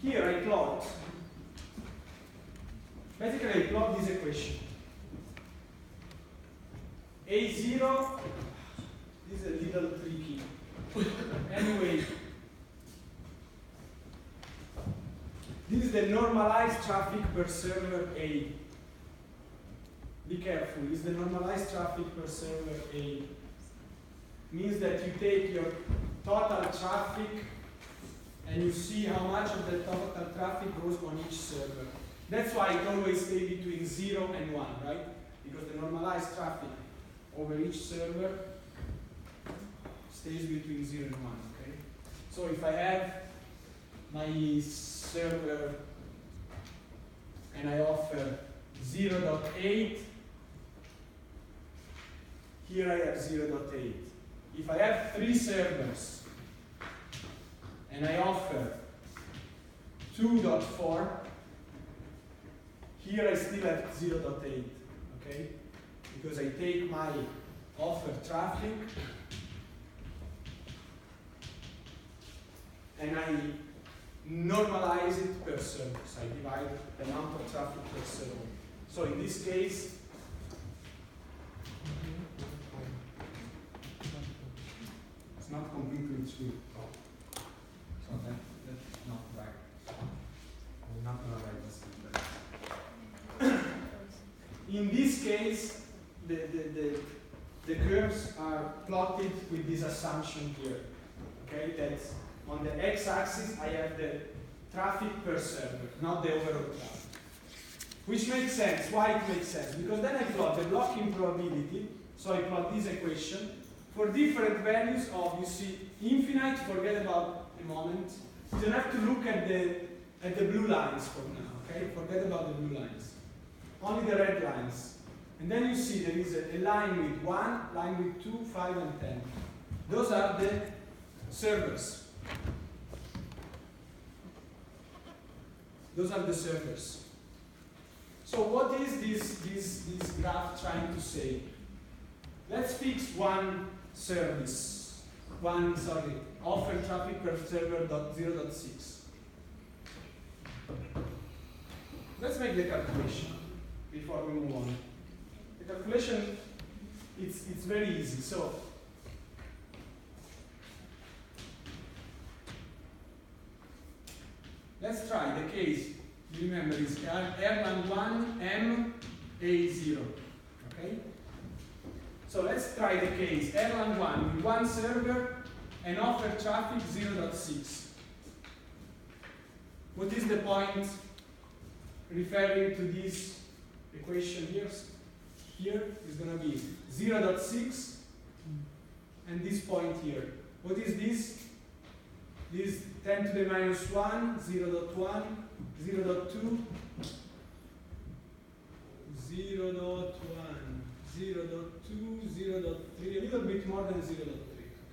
Here I plot, basically I plot this equation. A0, this is a little tricky. Anyway, this is the normalized traffic per server A. Be careful, it's the normalized traffic per server A. Means that you take your total traffic and you see how much of the total traffic goes on each server. That's why it always stays between 0 and 1, right? Because the normalized traffic over each server stays between 0 and 1, okay? So if I have my server and I offer 0.8, here I have 0.8. If I have 3 servers and I offer 2.4, here I still have 0.8, okay? Because I take my offer traffic and I normalize it per service. I divide the amount of traffic per server. So in this case, it's not completely true. So that's not right. I'm not going to write this. In this case, the curves are plotted with this assumption here. Okay, that on the x-axis I have the traffic per server, not the overall traffic. Which makes sense. Why it makes sense? Because then I plot the blocking probability, so I plot this equation, for different values of, you see, infinite, forget about a moment. You don't have to look at the blue lines for now, okay? Forget about the blue lines. Only the red lines. And then you see there is a line with 1, line with 2, 5, and 10. Those are the servers. Those are the servers. So what is this graph trying to say? Let's fix one service, offer traffic per server dot 0.6. Let's make the calculation before we move on. The calculation, it's very easy. So let's try the case. Remember, it's Erlang 1 M A0. Okay? So let's try the case Erlang 1 with one server and offer traffic 0.6. What is the point referring to this equation here? Here is going to be 0.6 and this point here. What is this? This 10 to the minus 1, 0.1, 0.2, 0.1, 0.2, 0.3, a little bit more than 0.3.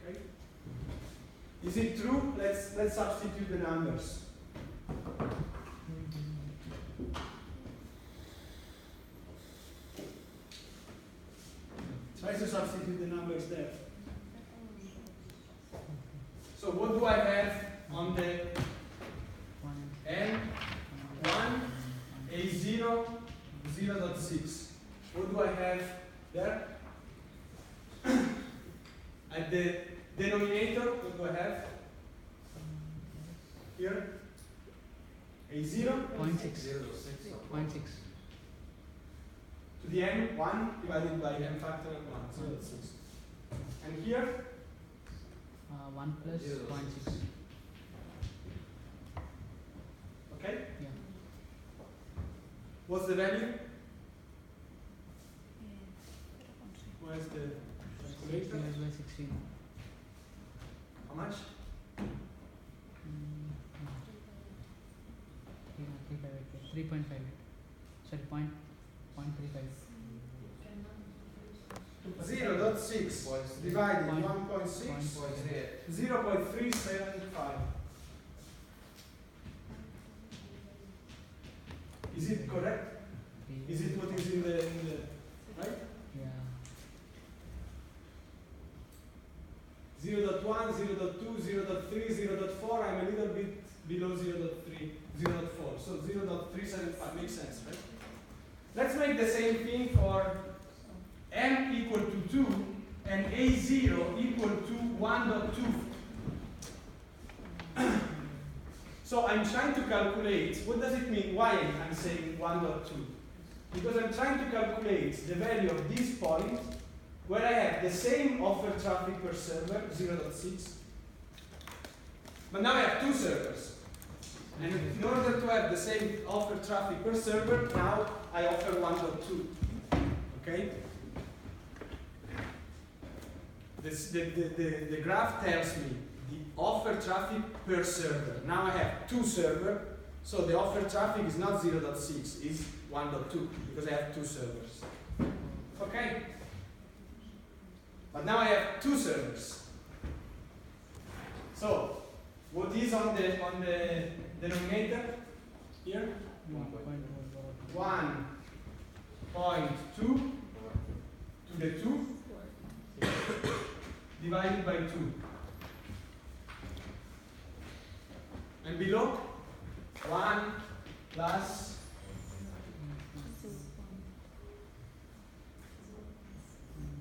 Okay? Is it true? Let's substitute the numbers. Try to substitute the numbers there. So what do I have on the N1, A0, 0.6? What do I have there? At the denominator, what do I have? Here? A0? 0.6. 0.6. To the N1 divided by N factorial 1, 0.6. And here? 1 plus 0.6. Okay? Yeah. What's the value? Where's the calculator? Divided by 16. How much? 3.58. Sorry, 0.35. 0.6 divided 1.6, 0.375. Is it correct? Is it what is in the right? Yeah. 0.1, 0.2, 0.3, 0.4, I'm a little bit below 0.3, 0.4. So 0.375 makes sense, right? Let's make the same thing for M equal to 2 and A0 equal to 1.2. So I'm trying to calculate, what does it mean? Why I'm saying 1.2? Because I'm trying to calculate the value of this point where I have the same offer traffic per server, 0.6, but now I have two servers. And in order to have the same offer traffic per server, now I offer 1.2. Okay? The graph tells me the offer traffic per server. Now I have two servers, so the offer traffic is not 0.6, it's 1.2 because I have two servers. Okay? But now I have two servers. So, what is on the denominator here? 1.2 to the 2 divided by 2. And below, 1 plus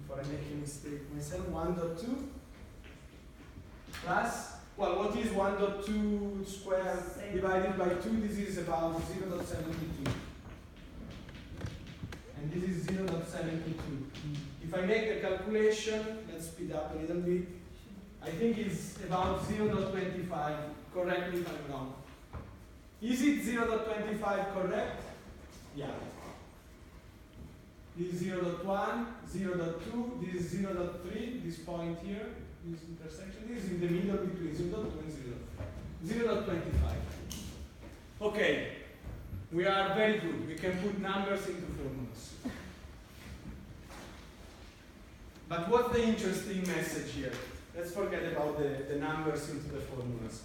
for making a mistake myself, 1.2 plus, well, what is 1.2 squared divided by 2? This is about 0.72. And this is 0.72. If I make the calculation, let's speed up a little bit, I think it's about 0.25. Correct me if I'm wrong. Is it 0.25 correct? Yeah. This is 0.1, 0.2, this is 0.3, this point here, this intersection, this is in the middle between 0.2 and 0.25. Okay, we are very good. We can put numbers into formulas. But what's the interesting message here? Let's forget about the numbers into the formulas.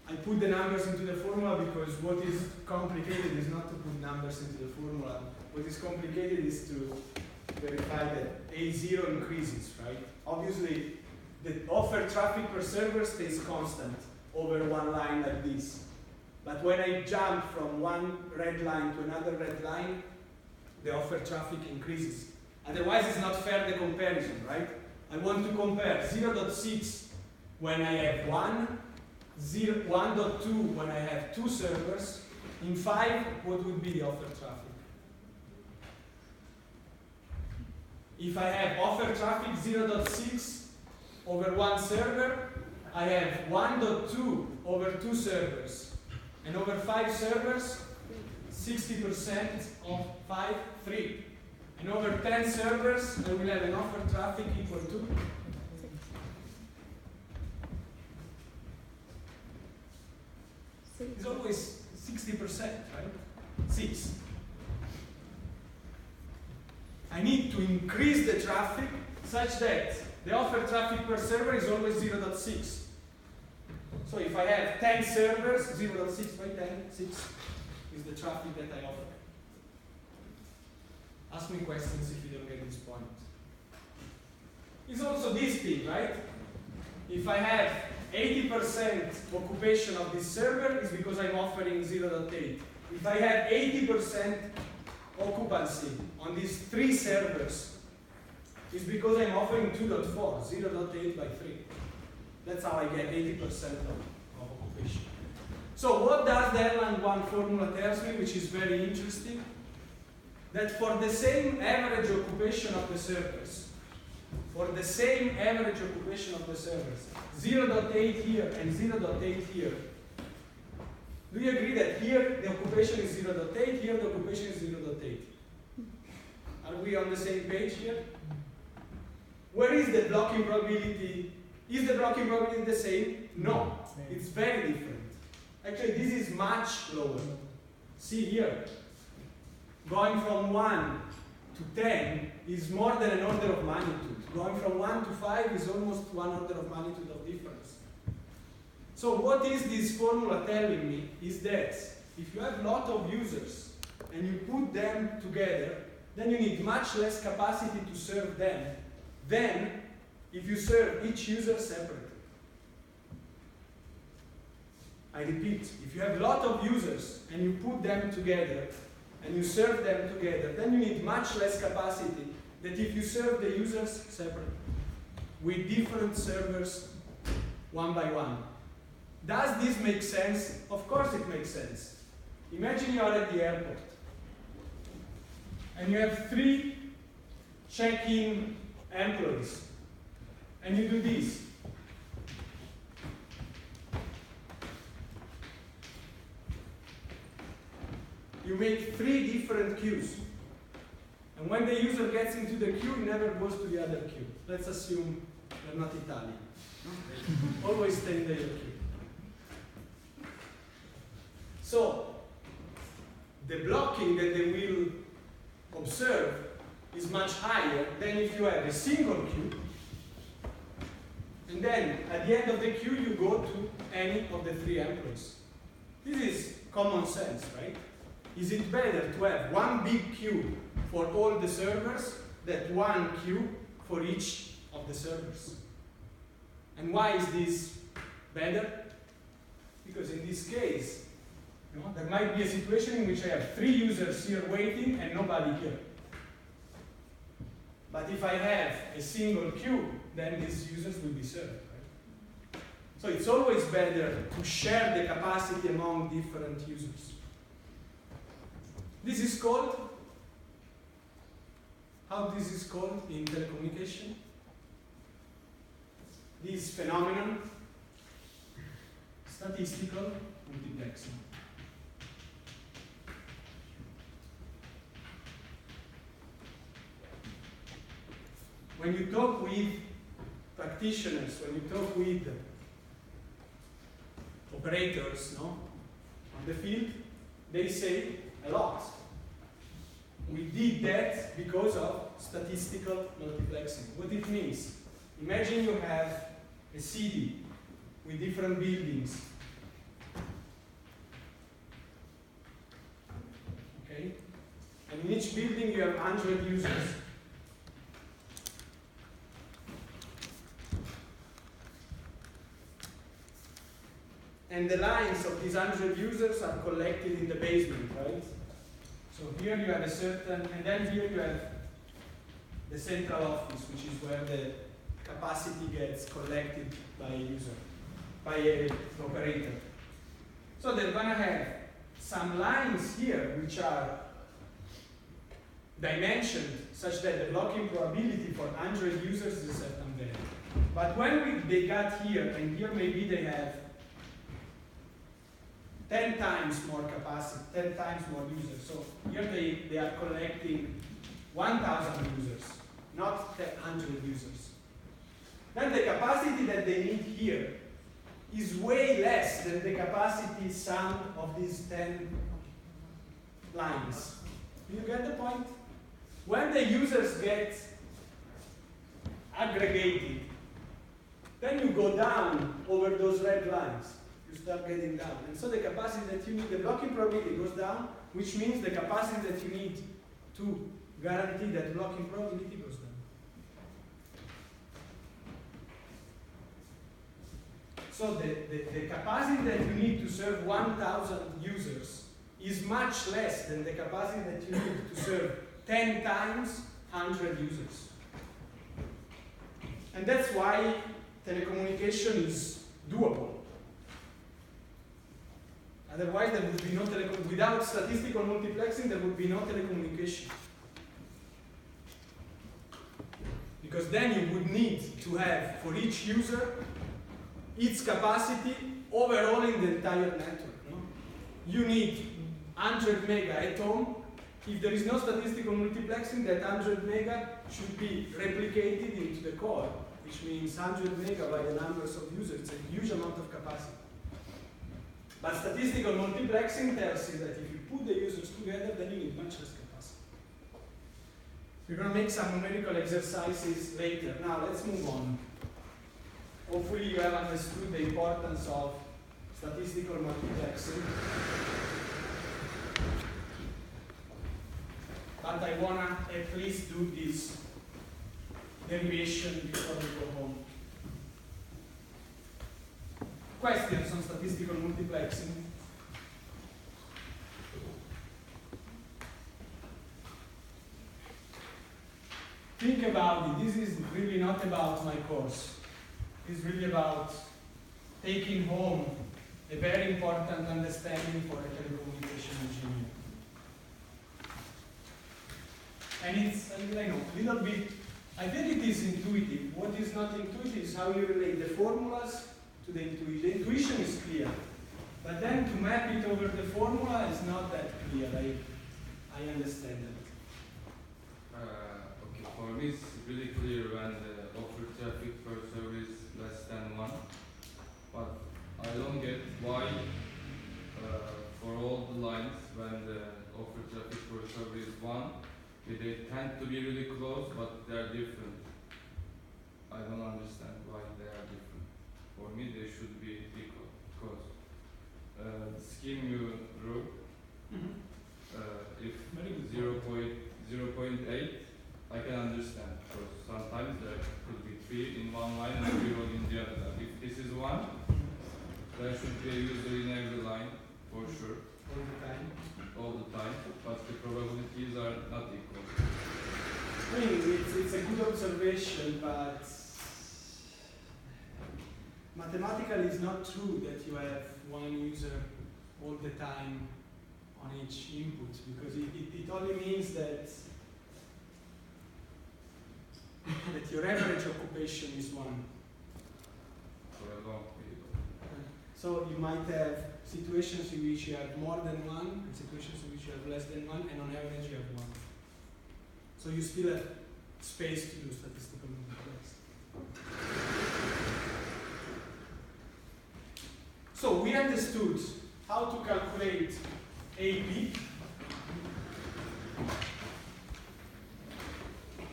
I'm put the numbers into the formula because what is complicated is not to put numbers into the formula. What is complicated is to verify that A0 increases, right? Obviously, the offer traffic per server stays constant over one line like this. But when I jump from one red line to another red line, the offer traffic increases. Otherwise, it's not fair the comparison, right? I want to compare 0.6 when I have 1.2 when I have 2 servers. In 5, what would be the offer traffic? If I have offer traffic 0.6 over 1 server, I have 1.2 over 2 servers. And over 5 servers, 60% of 5, 3. And over 10 servers, I will have an offer traffic equal to it's always 60%, right? 6. I need to increase the traffic such that the offer traffic per server is always 0.6. So if I have 10 servers, 0.6 by 10, 6 is the traffic that I offer. Ask me questions if you don't get this point. It's also this thing, right? If I have 80% occupation of this server, it's because I'm offering 0.8. If I have 80% occupancy on these 3 servers, it's because I'm offering 2.4, 0.8 by 3. That's how I get 80% of occupation. So what does the Erlang 1 formula tells me, which is very interesting? That for the same average occupation of the servers, 0.8 here and 0.8 here, do you agree that here the occupation is 0.8, here the occupation is 0.8? Are we on the same page here? Where is the blocking probability? Is the blocking probability the same? No, it's very different. Actually, this is much lower. See here, going from 1 to 10 is more than an order of magnitude. Going from 1 to 5 is almost 1 order of magnitude of difference. So what is this formula telling me is that if you have a lot of users and you put them together, then you need much less capacity to serve them than if you serve each user separately. I repeat, if you have a lot of users and you put them together and you serve them together, then you need much less capacity than if you serve the users separately with different servers one by one. Does this make sense? Of course it makes sense. Imagine you are at the airport and you have 3 check-in employees and you do this. You make 3 different queues. And when the user gets into the queue, he never goes to the other queue. Let's assume they're not Italian. Always stay in the queue. So, the blocking that they will observe is much higher than if you have a single queue. And then, at the end of the queue, you go to any of the 3 employees. This is common sense, right? Is it better to have one big queue for all the servers than one queue for each of the servers? And why is this better? Because in this case, there might be a situation in which I have 3 users here waiting and nobody here. But if I have a single queue, then these users will be served. Right? So it's always better to share the capacity among different users. This is called, how this is called in telecommunication? This phenomenon, statistical multiplexing. When you talk with practitioners, when you talk with operators on the field, they say a lot. We did that because of statistical multiplexing. What it means, imagine you have a city with different buildings In each building you have 100 users. And the lines of these 100 users are collected in the basement, right? So here you have a certain, and then here you have the central office, which is where the capacity gets collected by a user, by an operator. So they're gonna have some lines here which are dimensioned such that the blocking probability for 100 users is a certain value. But when they got here, and here maybe they have 10 times more capacity, 10 times more users. So here they are collecting 1,000 users, not 100 users. Then the capacity that they need here is way less than the capacity sum of these 10 lines. Do you get the point? When the users get aggregated, then you go down over those red lines. You start getting down. And so the capacity that you need, the blocking probability goes down, which means the capacity that you need to guarantee that blocking probability goes down. So the capacity that you need to serve 1,000 users is much less than the capacity that you need to serve 10 times 100 users. And that's why telecommunication is doable. Otherwise, there would be no telecom. Without statistical multiplexing, there would be no telecommunication. Because then you would need to have, for each user, its capacity overall in the entire network. No? You need 100 mega at home. If there is no statistical multiplexing, that 100 mega should be replicated into the core, which means 100 mega by the numbers of users. It's a huge amount of capacity. But statistical multiplexing tells you that if you put the users together, then you need much less capacity. We're going to make some numerical exercises later. Now let's move on. Hopefully you have understood the importance of statistical multiplexing. But I want to at least do this derivation before we go home. Questions on statistical multiplexing? Think about it. This is really not about my course. It's really about taking home a very important understanding for a telecommunication engineer. And it's, I know, a little bit, I think it is intuitive. What is not intuitive is how you relate the formulas to the intuition. The intuition is clear, but then to map it over the formula is not that clear. I understand it. Okay, for me it's really clear when the offer traffic per service less than 1, but I don't get why for all the lines when the offer traffic per service is 1, they tend to be really close, but they are different. I don't understand why they are different. For me, they should be equal because the scheme you wrote, if 0.8, I can understand because sometimes there could be 3 in one line and 0 in the other. If this is 1, there should be a user in every line for sure. All the time, but the probabilities are not equal. I mean, it's a good observation, but mathematically it's not true that you have one user all the time on each input, because it only means that your average occupation is 1. For a long period. So you might have situations in which you have more than 1, and situations in which you have less than 1, and on average you have 1. So you still have space to do statistical multiplexing. So we understood how to calculate AP.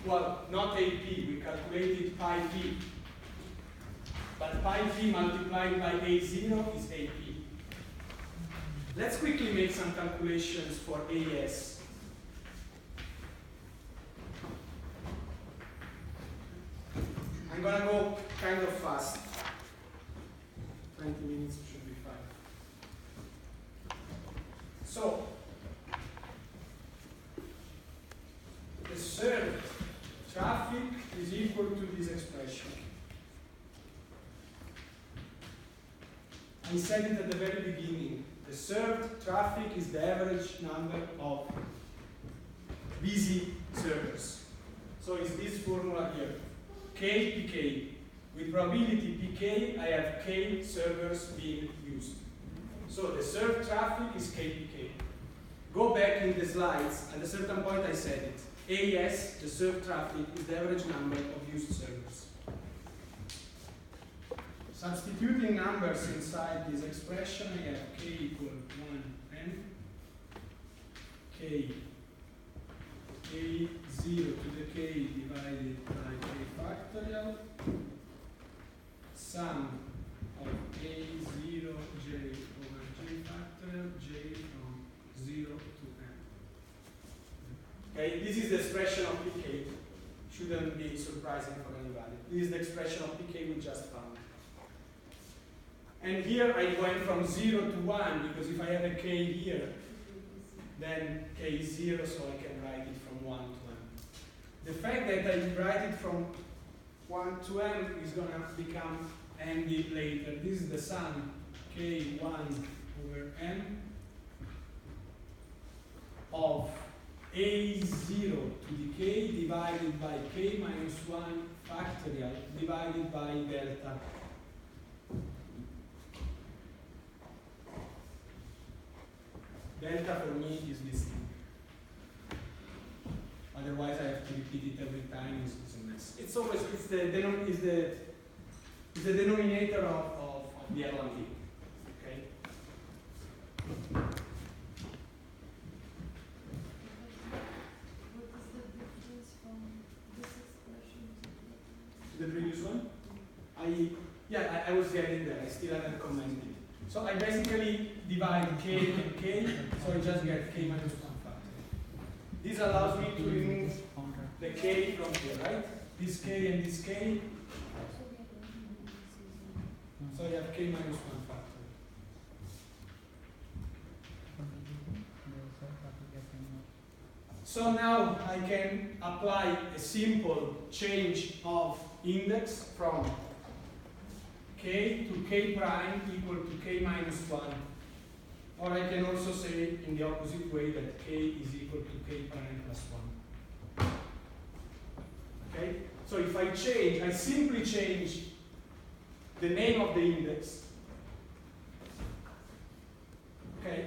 Well, not AP, we calculated pi p. But pi p multiplied by A0 is AP. Let's quickly make some calculations for AS. gonna go kind of fast. 20 minutes should be fine. So, the served traffic is equal to this expression. I said it at the very beginning. The served traffic is the average number of busy servers. So it's this formula here, k pk. With probability pk, I have k servers being used. So the served traffic is k pk. Go back in the slides, at a certain point I said it. AS, the served traffic, is the average number of used servers. Substituting numbers inside this expression, I have k equal 1n, k a0 to the k divided by k factorial, sum of a0 j over j factorial, j from 0 to n. Okay, this is the expression of pk. Shouldn't be surprising for anybody. This is the expression of pk we just found. And here I went from 0 to 1 because if I have a k here, then k is 0, so I can write it from 1 to m. The fact that I write it from 1 to m is going to become handy later. This is the sum k1 over m of a0 to the k divided by k minus 1 factorial divided by delta. Delta for me is this thing. Otherwise I have to repeat it every time, it's a mess. It's always, it's the denominator of the LMD. Okay? What is the difference from this expression to The previous one? I was getting there, I still haven't commented. So I basically divide k and k, so I just get k minus 1 factor. This allows me to remove the k from here, right? This k and this k, so I have k minus 1 factor. So now I can apply a simple change of index from k to k prime equal to k minus 1. Or I can also say in the opposite way that k is equal to k prime plus 1. Okay? So if I change, I simply change the name of the index. Okay?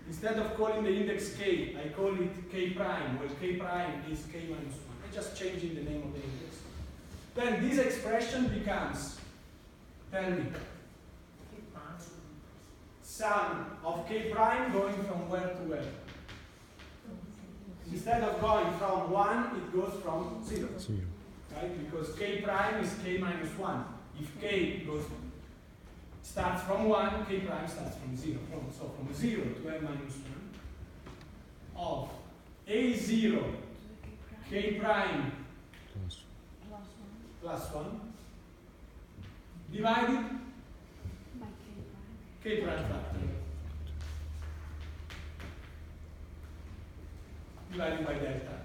Instead of calling the index k, I call it k prime, where k prime is k minus 1. I'm just changing the name of the index. Then this expression becomes, tell me, sum of k prime going from where to where? Instead of going from 1, it goes from 0. Right? Because k prime is k minus 1. If k starts from 1, k prime starts from 0. So from 0 to n minus 1 of a0 k prime plus 1 divided By k prime factor divided by delta.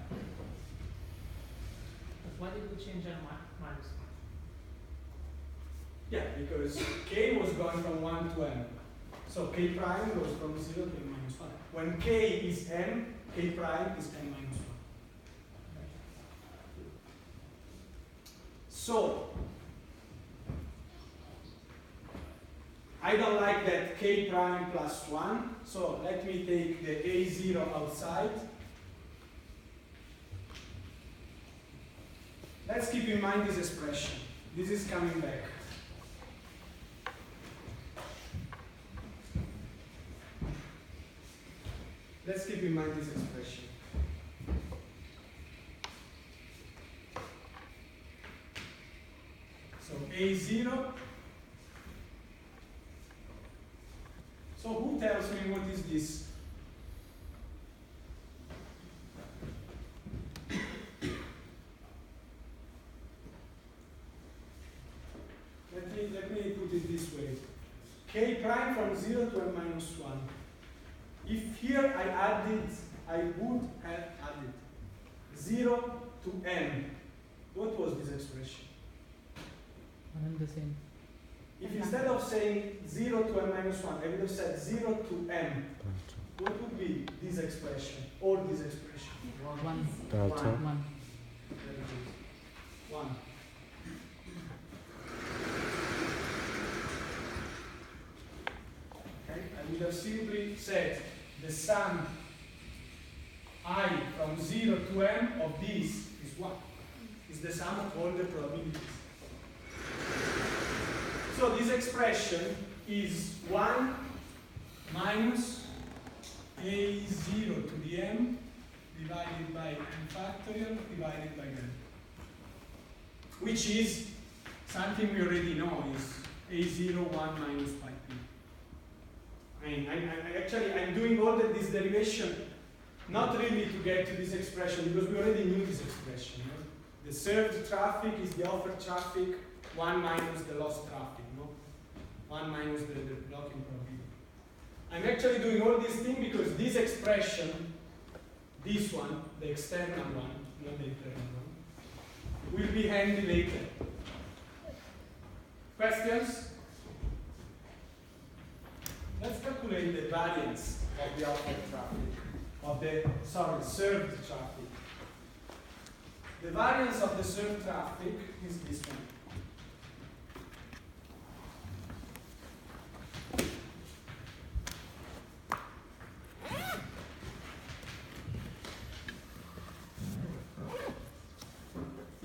Why did we change our minus 1? Yeah, because k was going from 1 to m. So k prime goes from 0 to n minus 1. When k is m, k prime is n minus 1. So, I don't like that k prime plus 1, so let me take the a0 outside. Let's keep in mind this expression. This is coming back. Let's keep in mind this expression. So a0. So who tells me what is this? k prime from 0 to n minus 1. If here I would have added 0 to n, what was this expression? And the same. If instead of saying 0 to n minus 1, I would have said 0 to n, what would be this expression or this expression? 1. Delta. 1. Very good. 1. Okay, I would have simply said the sum I from 0 to n of this is 1. Is the sum of all the probabilities. So this expression is 1 minus a0 to the m divided by n factorial divided by n, which is something we already know, is a0 1 minus pi p. I'm doing all this derivation not really to get to this expression, because we already knew this expression. No? The served traffic is the offered traffic 1 minus the lost traffic, no? 1 minus the blocking probability. I'm actually doing all this thing because this expression, this one, the external one, not the internal one, will be handy later. Questions? Let's calculate the variance of the offered traffic, of the, served traffic. The variance of the served traffic is this one.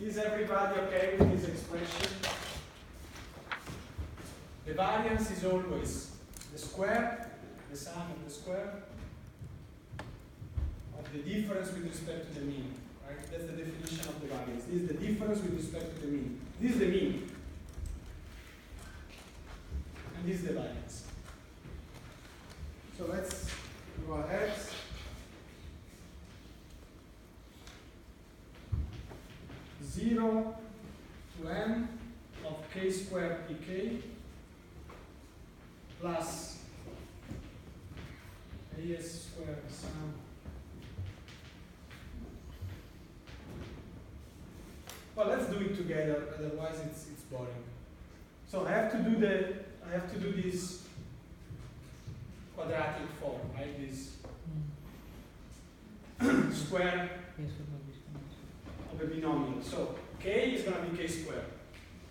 Is everybody okay with this expression? The variance is always the square, the sum of the square of the difference with respect to the mean. Right? That's the definition of the variance. This is the difference with respect to the mean. This is the mean. And this is the variance. So let's go ahead. Zero to n of k squared pk plus as squared sum. Well, let's do it together, otherwise it's boring. So I have to do this quadratic form, right? This square Yes, it will be same. of a binomial. So k is going to be k squared.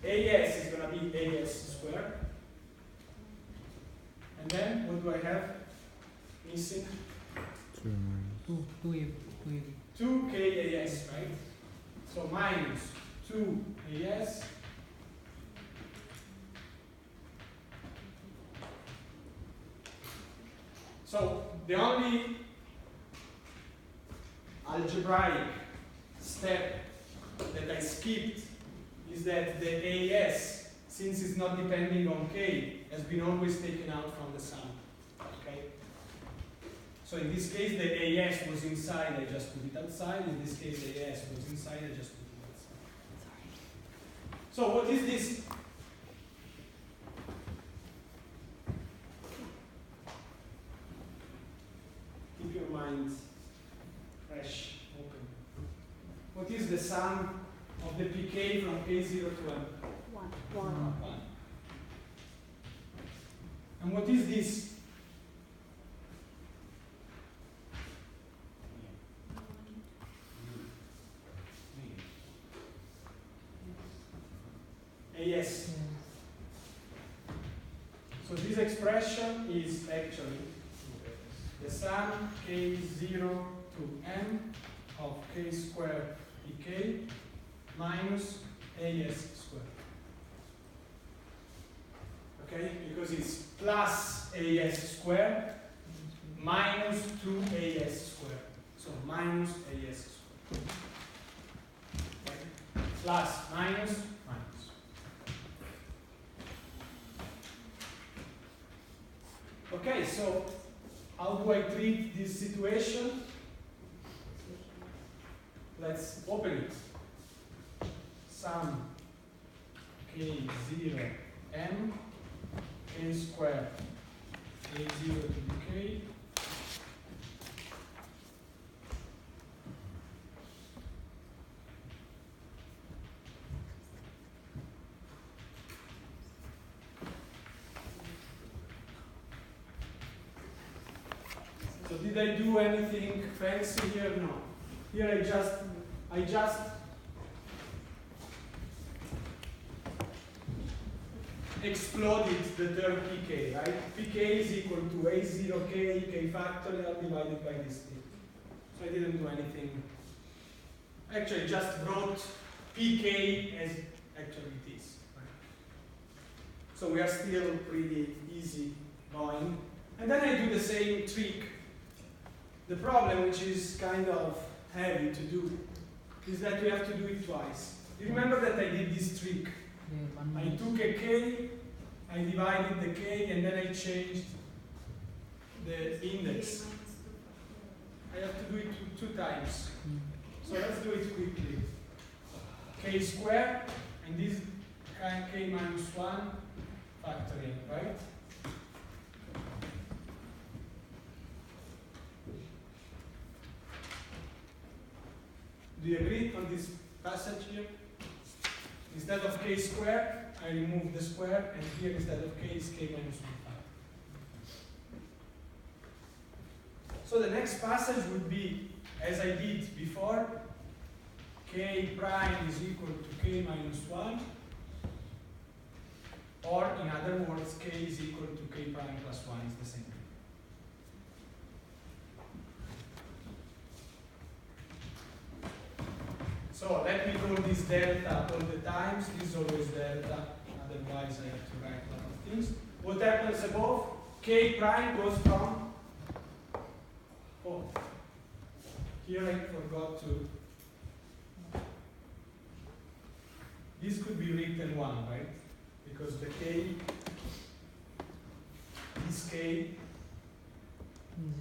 As is going to be as squared. And then what do I have missing? 2 AB. 2kas, right? So minus 2as so the only algebraic step that I skipped is that the as, since it's not depending on k, has been always taken out from the sum. Okay? So in this case, the as was inside, I just put it outside. In this case, the as was inside, I just put it outside. So what is this? Keep your mind fresh, open. What is the sum of the pk from k0 to n? 1. 1. And what is this? As. So this expression is actually the sum k0 to n of k squared pk minus as squared. Okay, because it's plus as squared minus 2as squared. So minus as squared. Okay. Plus, minus, minus. Okay, so how do I treat this situation? Let's open it. Sum k0 m k square a0 to the k So did I do anything fancy here? No. Here I just exploded the term pk, right? pk is equal to a0k, k factorial divided by this thing. So I didn't do anything. Actually, just wrote pk as actually it is. Right? So we are still pretty easy going. And then I do the same trick. The problem, which is kind of heavy to do, is that we have to do it twice. You remember that I did this trick? Yeah, one I minus. took a k, I divided the k, and then I changed the index. I have to do it two times. Mm. So let's do it quickly. K squared, and this k minus 1 factorial, right? Do you agree on this passage here? Instead of k squared, I remove the square, and here instead of k is k minus 1 factor. So the next passage would be, as I did before, k prime is equal to k minus 1, or in other words, k is equal to k prime plus 1 is the same thing. So let me call this delta all the times. This is always delta, otherwise I have to write a lot of things. What happens above? K prime goes from, oh, here I forgot to, this could be written 1, right? Because the k, this k,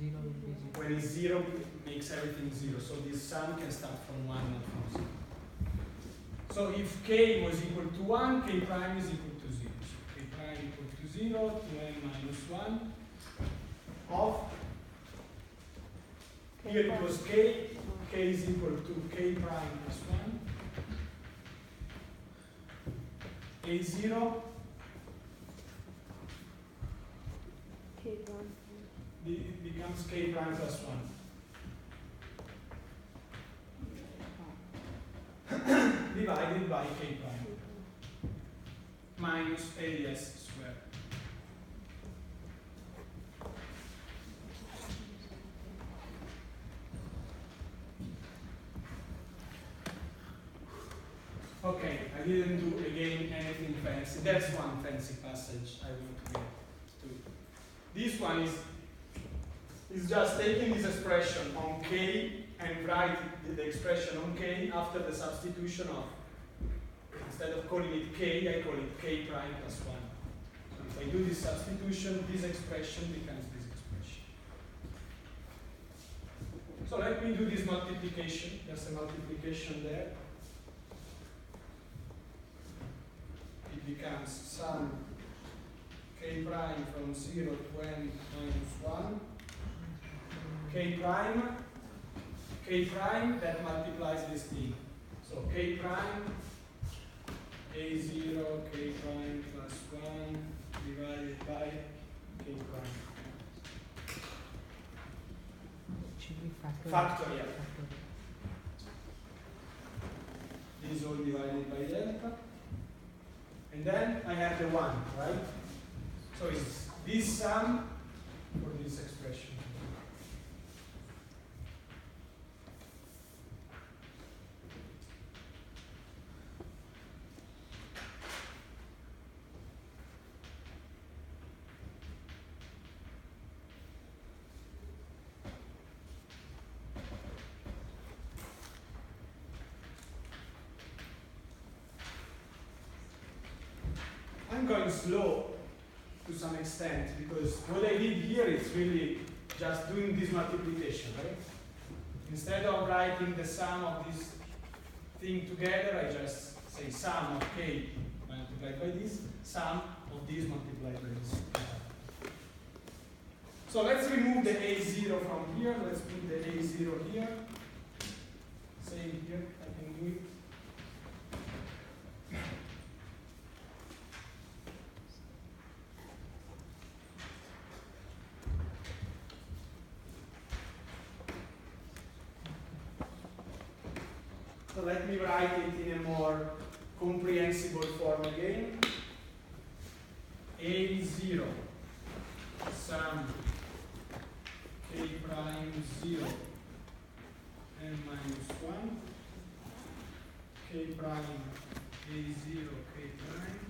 0 will be 0. when it's 0, it makes everything 0. So this sum can start from 1, not from 0. So if k was equal to 1, k prime is equal to 0. So k prime equal to 0 to n minus 1 of, here it was k is equal to k prime plus 1, a0 it becomes k prime plus 1 divided by k prime minus as squared. Okay, I didn't do again anything fancy. That's one fancy passage I want to get to. This one is just taking this expression on k and write the expression on k after the substitution of, instead of calling it k, I call it k prime plus 1. So if I do this substitution, this expression becomes this expression. So let me do this multiplication. There's a multiplication there. It becomes sum k prime from 0 to n minus 1, k prime that multiplies this thing. So k prime a0 k prime plus 1 divided by k prime. It should be factorial. Factorial. This is all divided by delta. And then I have the 1, right? So it's this sum for this expression. I'm going slow to some extent because what I did here is really just doing this multiplication, right? Instead of writing the sum of this thing together, I just say sum of k multiplied by this, sum of these multiplied by this. So let's remove the A0 from here. Let's put the A0 here. Same here, I can do it. So let me write it in a more comprehensible form again. A0 sum k prime 0 n minus 1 k prime A0 k prime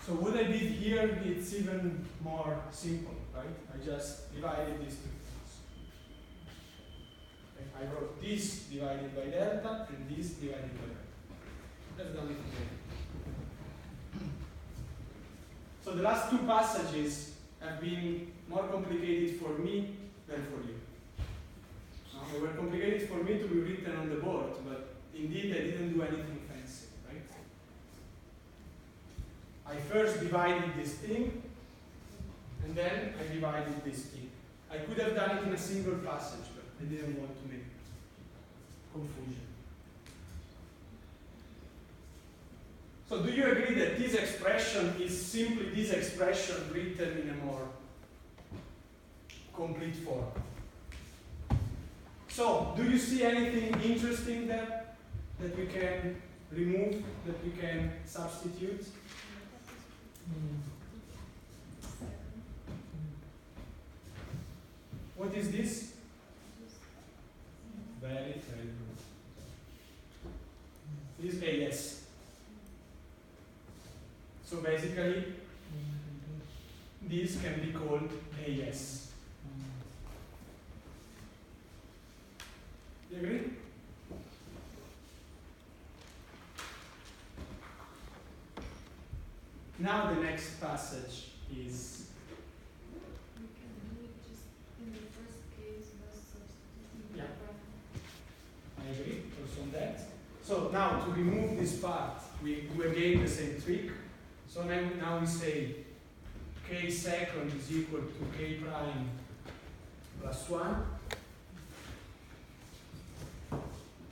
So what I did here, it's even more simple, right? I just divided these two things. Okay, I wrote this divided by delta and this divided by delta. That's done it again. So the last two passages have been more complicated for me than for you. They were complicated for me to be written on the board, but indeed I didn't do anything fancy, right? I first divided this thing, and then I divided this thing. I could have done it in a single passage, but I didn't want to make confusion. So do you agree that this expression is simply this expression written in a more complete form? So, do you see anything interesting there that we can remove, that we can substitute? What is this? Very, very good. This is AS. So basically, this can be called AS. You agree? Now the next passage is We can do it just in the first case by substituting the Yeah. prime. I agree also on that. So now to remove this part, we do again the same trick. So now we say k second is equal to k prime plus 1.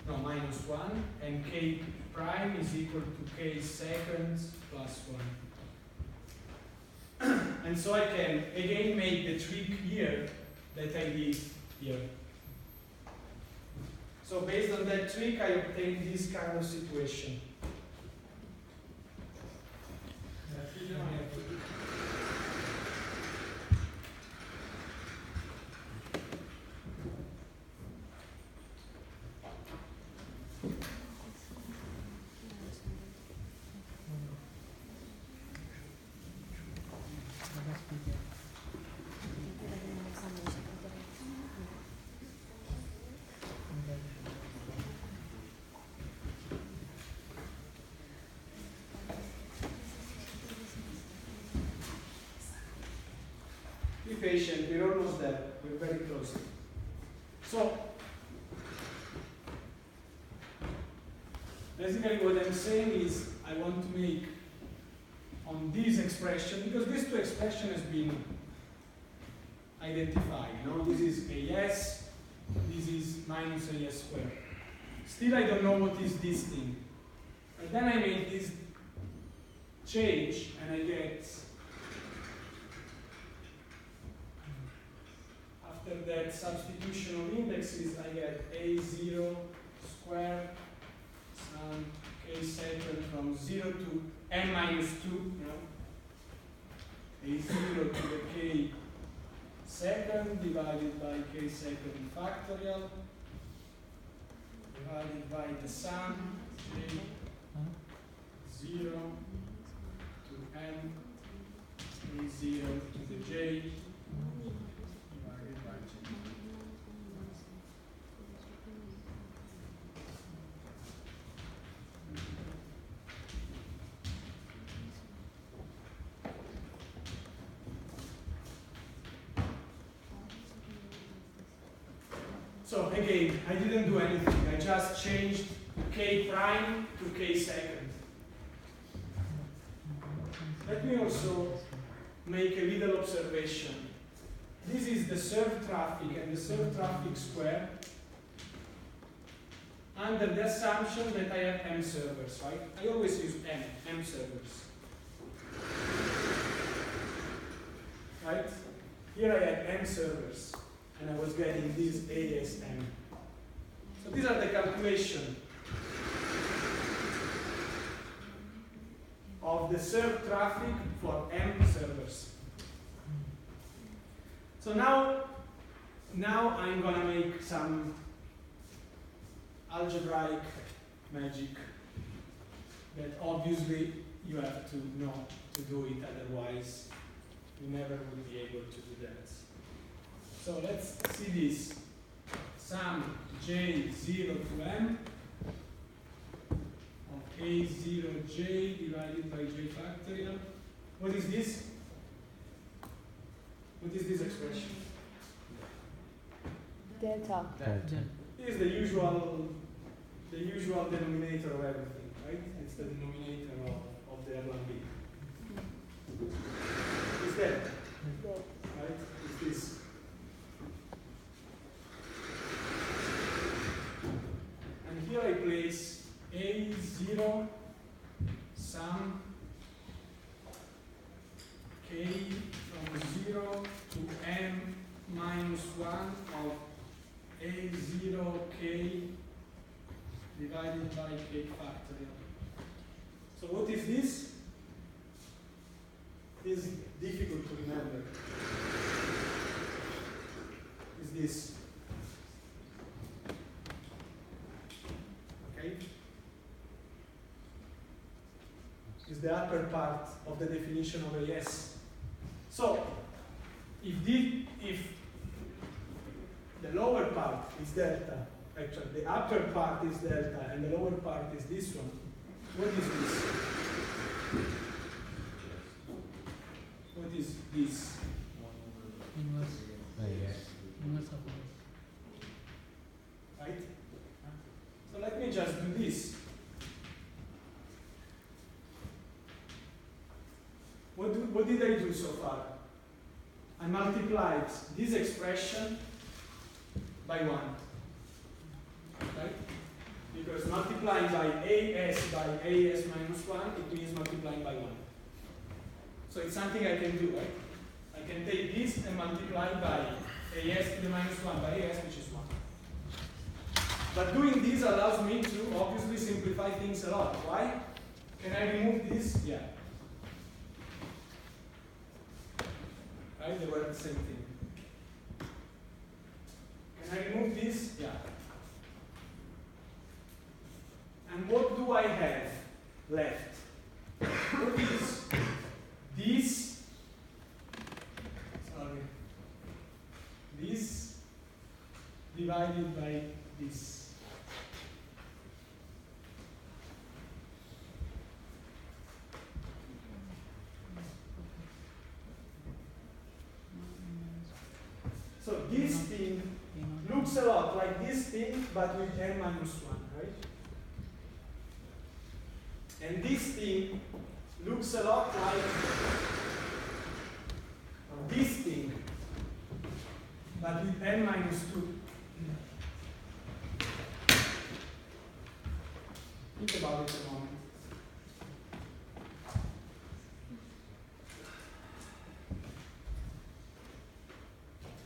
No, minus 1. And k prime is equal to k seconds plus 1. And so I can again make the trick here that I did here. So based on that trick, I obtained this kind of situation. Be patient, we're almost there. We're very close. So, basically what I'm saying is I want to make on this expression, because these two expressions has been identified. This is AS, this is minus AS squared. Still I don't know what is this thing. But then I make this change and I get, after that substitution of indexes, I get A0 squared sum from 0 to n minus 2, you know, a0 to the k second divided by k second factorial divided by the sum j 0 to n a0 to the j divided by j. So again, I didn't do anything. I just changed k prime to k second. Let me also make a little observation. This is the served traffic and the served traffic square under the assumption that I have m servers, right? I always use m servers. Right? Here I had m servers and I was getting this ASM. So these are the calculation of the served traffic for m servers. So now I'm gonna make some algebraic magic that obviously you have to know to do it, otherwise you never will be able to do that. So let's see this. Sum j0 to m of a0j divided by j factorial. What is this? What is this expression? Delta. It is the usual denominator of everything, right? It's the denominator of the Erlang B. It's that, right? It's this. And here I place a0 sum k from 0 to m minus 1 of a0k divided by k factorial. So what is this? This is difficult to remember. Is this? Okay? Is the upper part of the definition of AS. So if the lower part is delta, actually the upper part is delta and the lower part is this one, what is this? What is this? Inverse. Yes. Inverse of this. Right? So let me just do this. What did I do so far? I multiplied this expression by 1. Right? Because multiplying by AS minus 1, it means multiplying by 1. So it's something I can do, right? I can take this and multiply by AS to the minus 1 by AS, which is 1. But doing this allows me to obviously simplify things a lot. Why? Can I remove this? Yeah. Right? They were the same thing. Can I remove this? Yeah. And what do I have left? What is this? Sorry. This divided by this. So this thing looks a lot like this thing, but with n minus 1, right? And this thing looks a lot like this thing, but with n minus 2. Think about it a moment.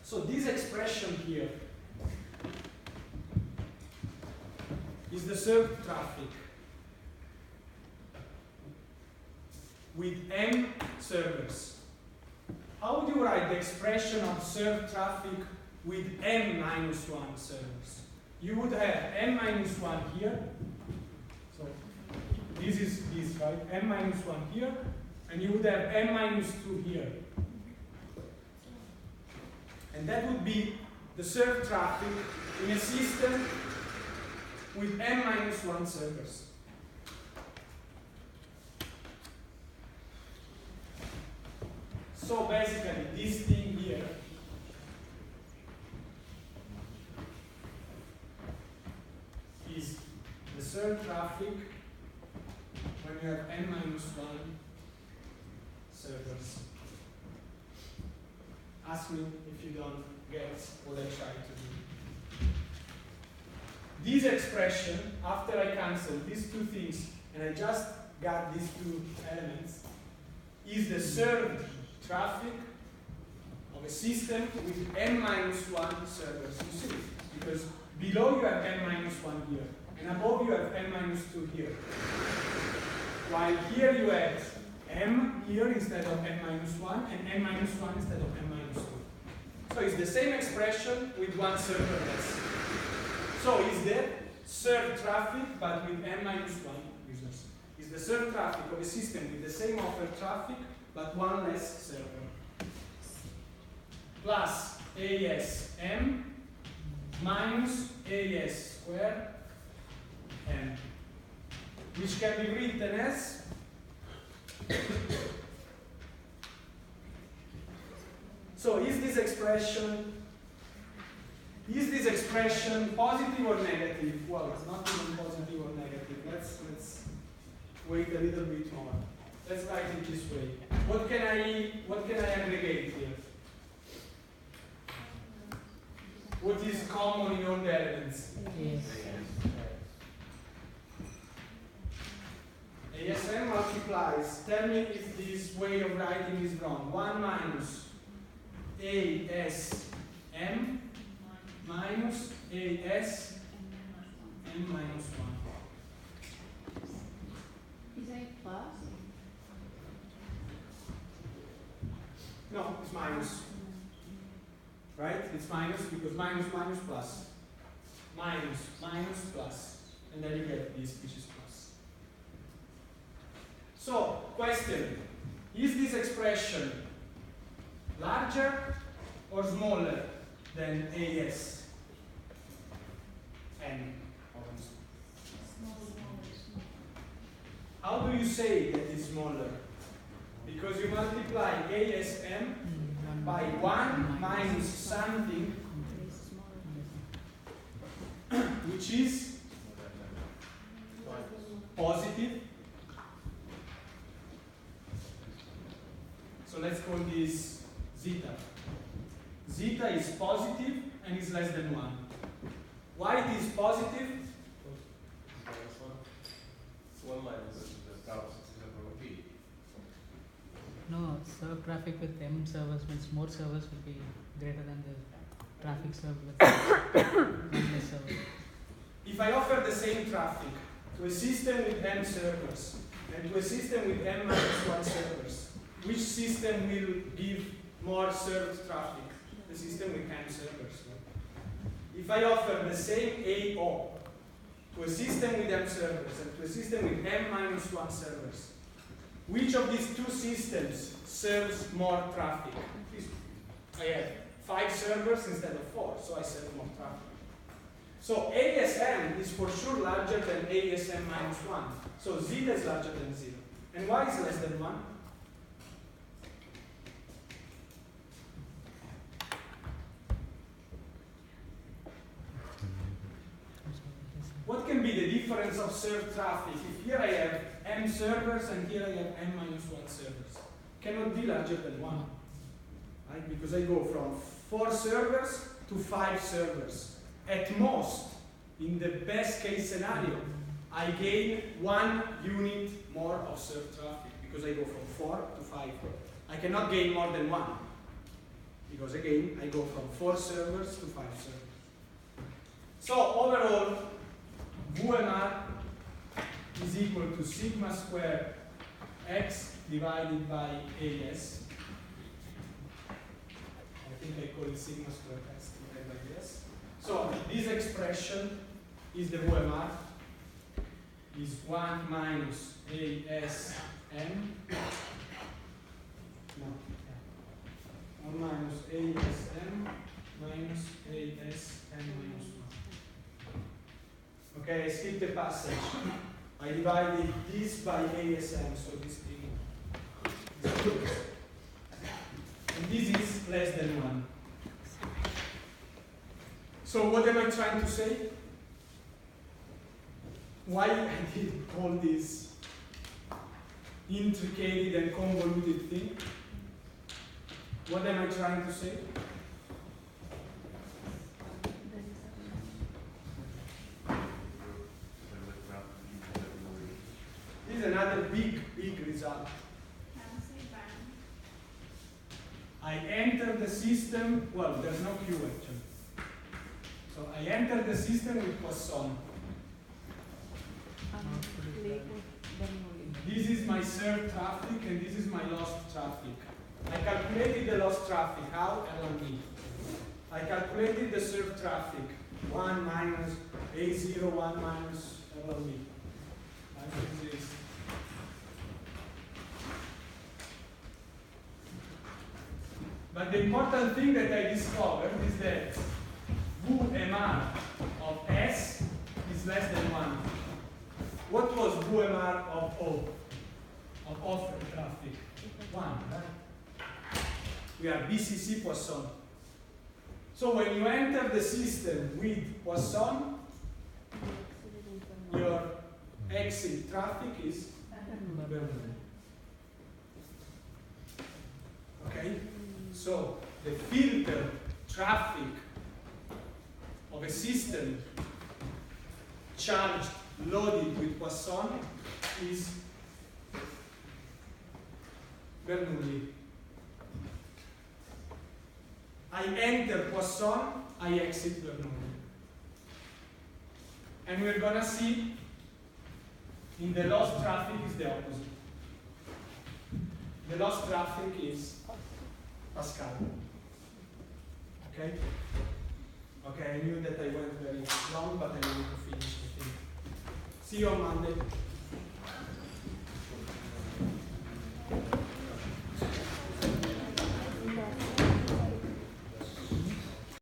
So this expression here is the served traffic. with m servers. How would you write the expression of served traffic with m minus 1 servers? You would have m minus 1 here. So this is this, right? M minus 1 here. And you would have m minus 2 here. And that would be the served traffic in a system with m minus 1 servers. So basically, this thing here is the served traffic when you have n minus 1 servers. Ask me if you don't get what I try to do. This expression, after I cancel these two things and I just got these two elements, is the served traffic of a system with n minus 1 servers. You see, because below you have n minus 1 here, and above you have n minus 2 here. While here you have m here instead of n minus 1, and n minus 1 instead of n minus 2. So it's the same expression with one server less. So it's the served traffic, but with n minus 1 users. It's the served traffic of a system with the same offered traffic, but one less server. Plus ASM minus AS squared m, which can be written as so is this expression positive or negative? Well, it's not even positive or negative. Let's wait a little bit more. Let's write it this way. What can I aggregate here? What is common in all the elements? Yes. ASM multiplies. Tell me if this way of writing is wrong. 1 minus ASM minus AS m minus 1. Is that plus? No, it's minus. Right? It's minus because minus minus plus. Minus minus plus. And then you get this, which is plus. So, question. Is this expression larger or smaller than AS? N. How do you say that it's smaller? Because you multiply ASM by 1 minus something, which is positive. So let's call this zeta. Zeta is positive and is less than 1. Why it is positive? No, served traffic with m servers means more servers will be greater than the traffic served with one less server. If I offer the same traffic to a system with m servers and to a system with m minus 1 servers, which system will give more served traffic? The system with m servers. No? If I offer the same AO to a system with m servers and to a system with m minus 1 servers, which of these two systems serves more traffic? I have 5 servers instead of 4, so I serve more traffic. So ASM is for sure larger than ASM minus 1. So zeta is larger than 0. And why is less than 1? What can be the difference of served traffic if here I have m servers and here I have m minus 1 servers? Cannot be larger than 1. Right? Because I go from 4 servers to 5 servers. At most, in the best case scenario, I gain 1 unit more of served traffic because I go from 4 to 5. I cannot gain more than 1 because again, I go from 4 servers to 5 servers. So overall, VMR is equal to sigma square x divided by AS. I think I call it sigma squared s divided by s. So this expression is the UMR, is 1 minus ASM. No, yeah. 1 minus ASM minus ASM minus 1. Okay, I skip the passage. I divided this by ASM, so this thing is close. And this is less than 1. So what am I trying to say? Why I did all this intricate and convoluted thing? What am I trying to say? This is another big result. I enter the system, well, there's no Q actually. So I enter the system with Poisson. This is my served traffic and this is my lost traffic. I calculated the lost traffic. How? LME. I calculated the served traffic. 1 minus A0, 1 minus LME. But the important thing that I discovered is that VMR of S is less than 1. What was VMR of O? Of offered traffic? 1, right? We are BCC Poisson. So when you enter the system with Poisson, your exit traffic is Bernoulli. Okay? So the filter traffic of a system charged, loaded with Poisson is Bernoulli. I enter Poisson, I exit Bernoulli. And we're gonna see in the lost traffic is the opposite. The lost traffic is Pascal. Okay? Okay, I knew that I went very long, but I wanted to finish the thing. See you on Monday.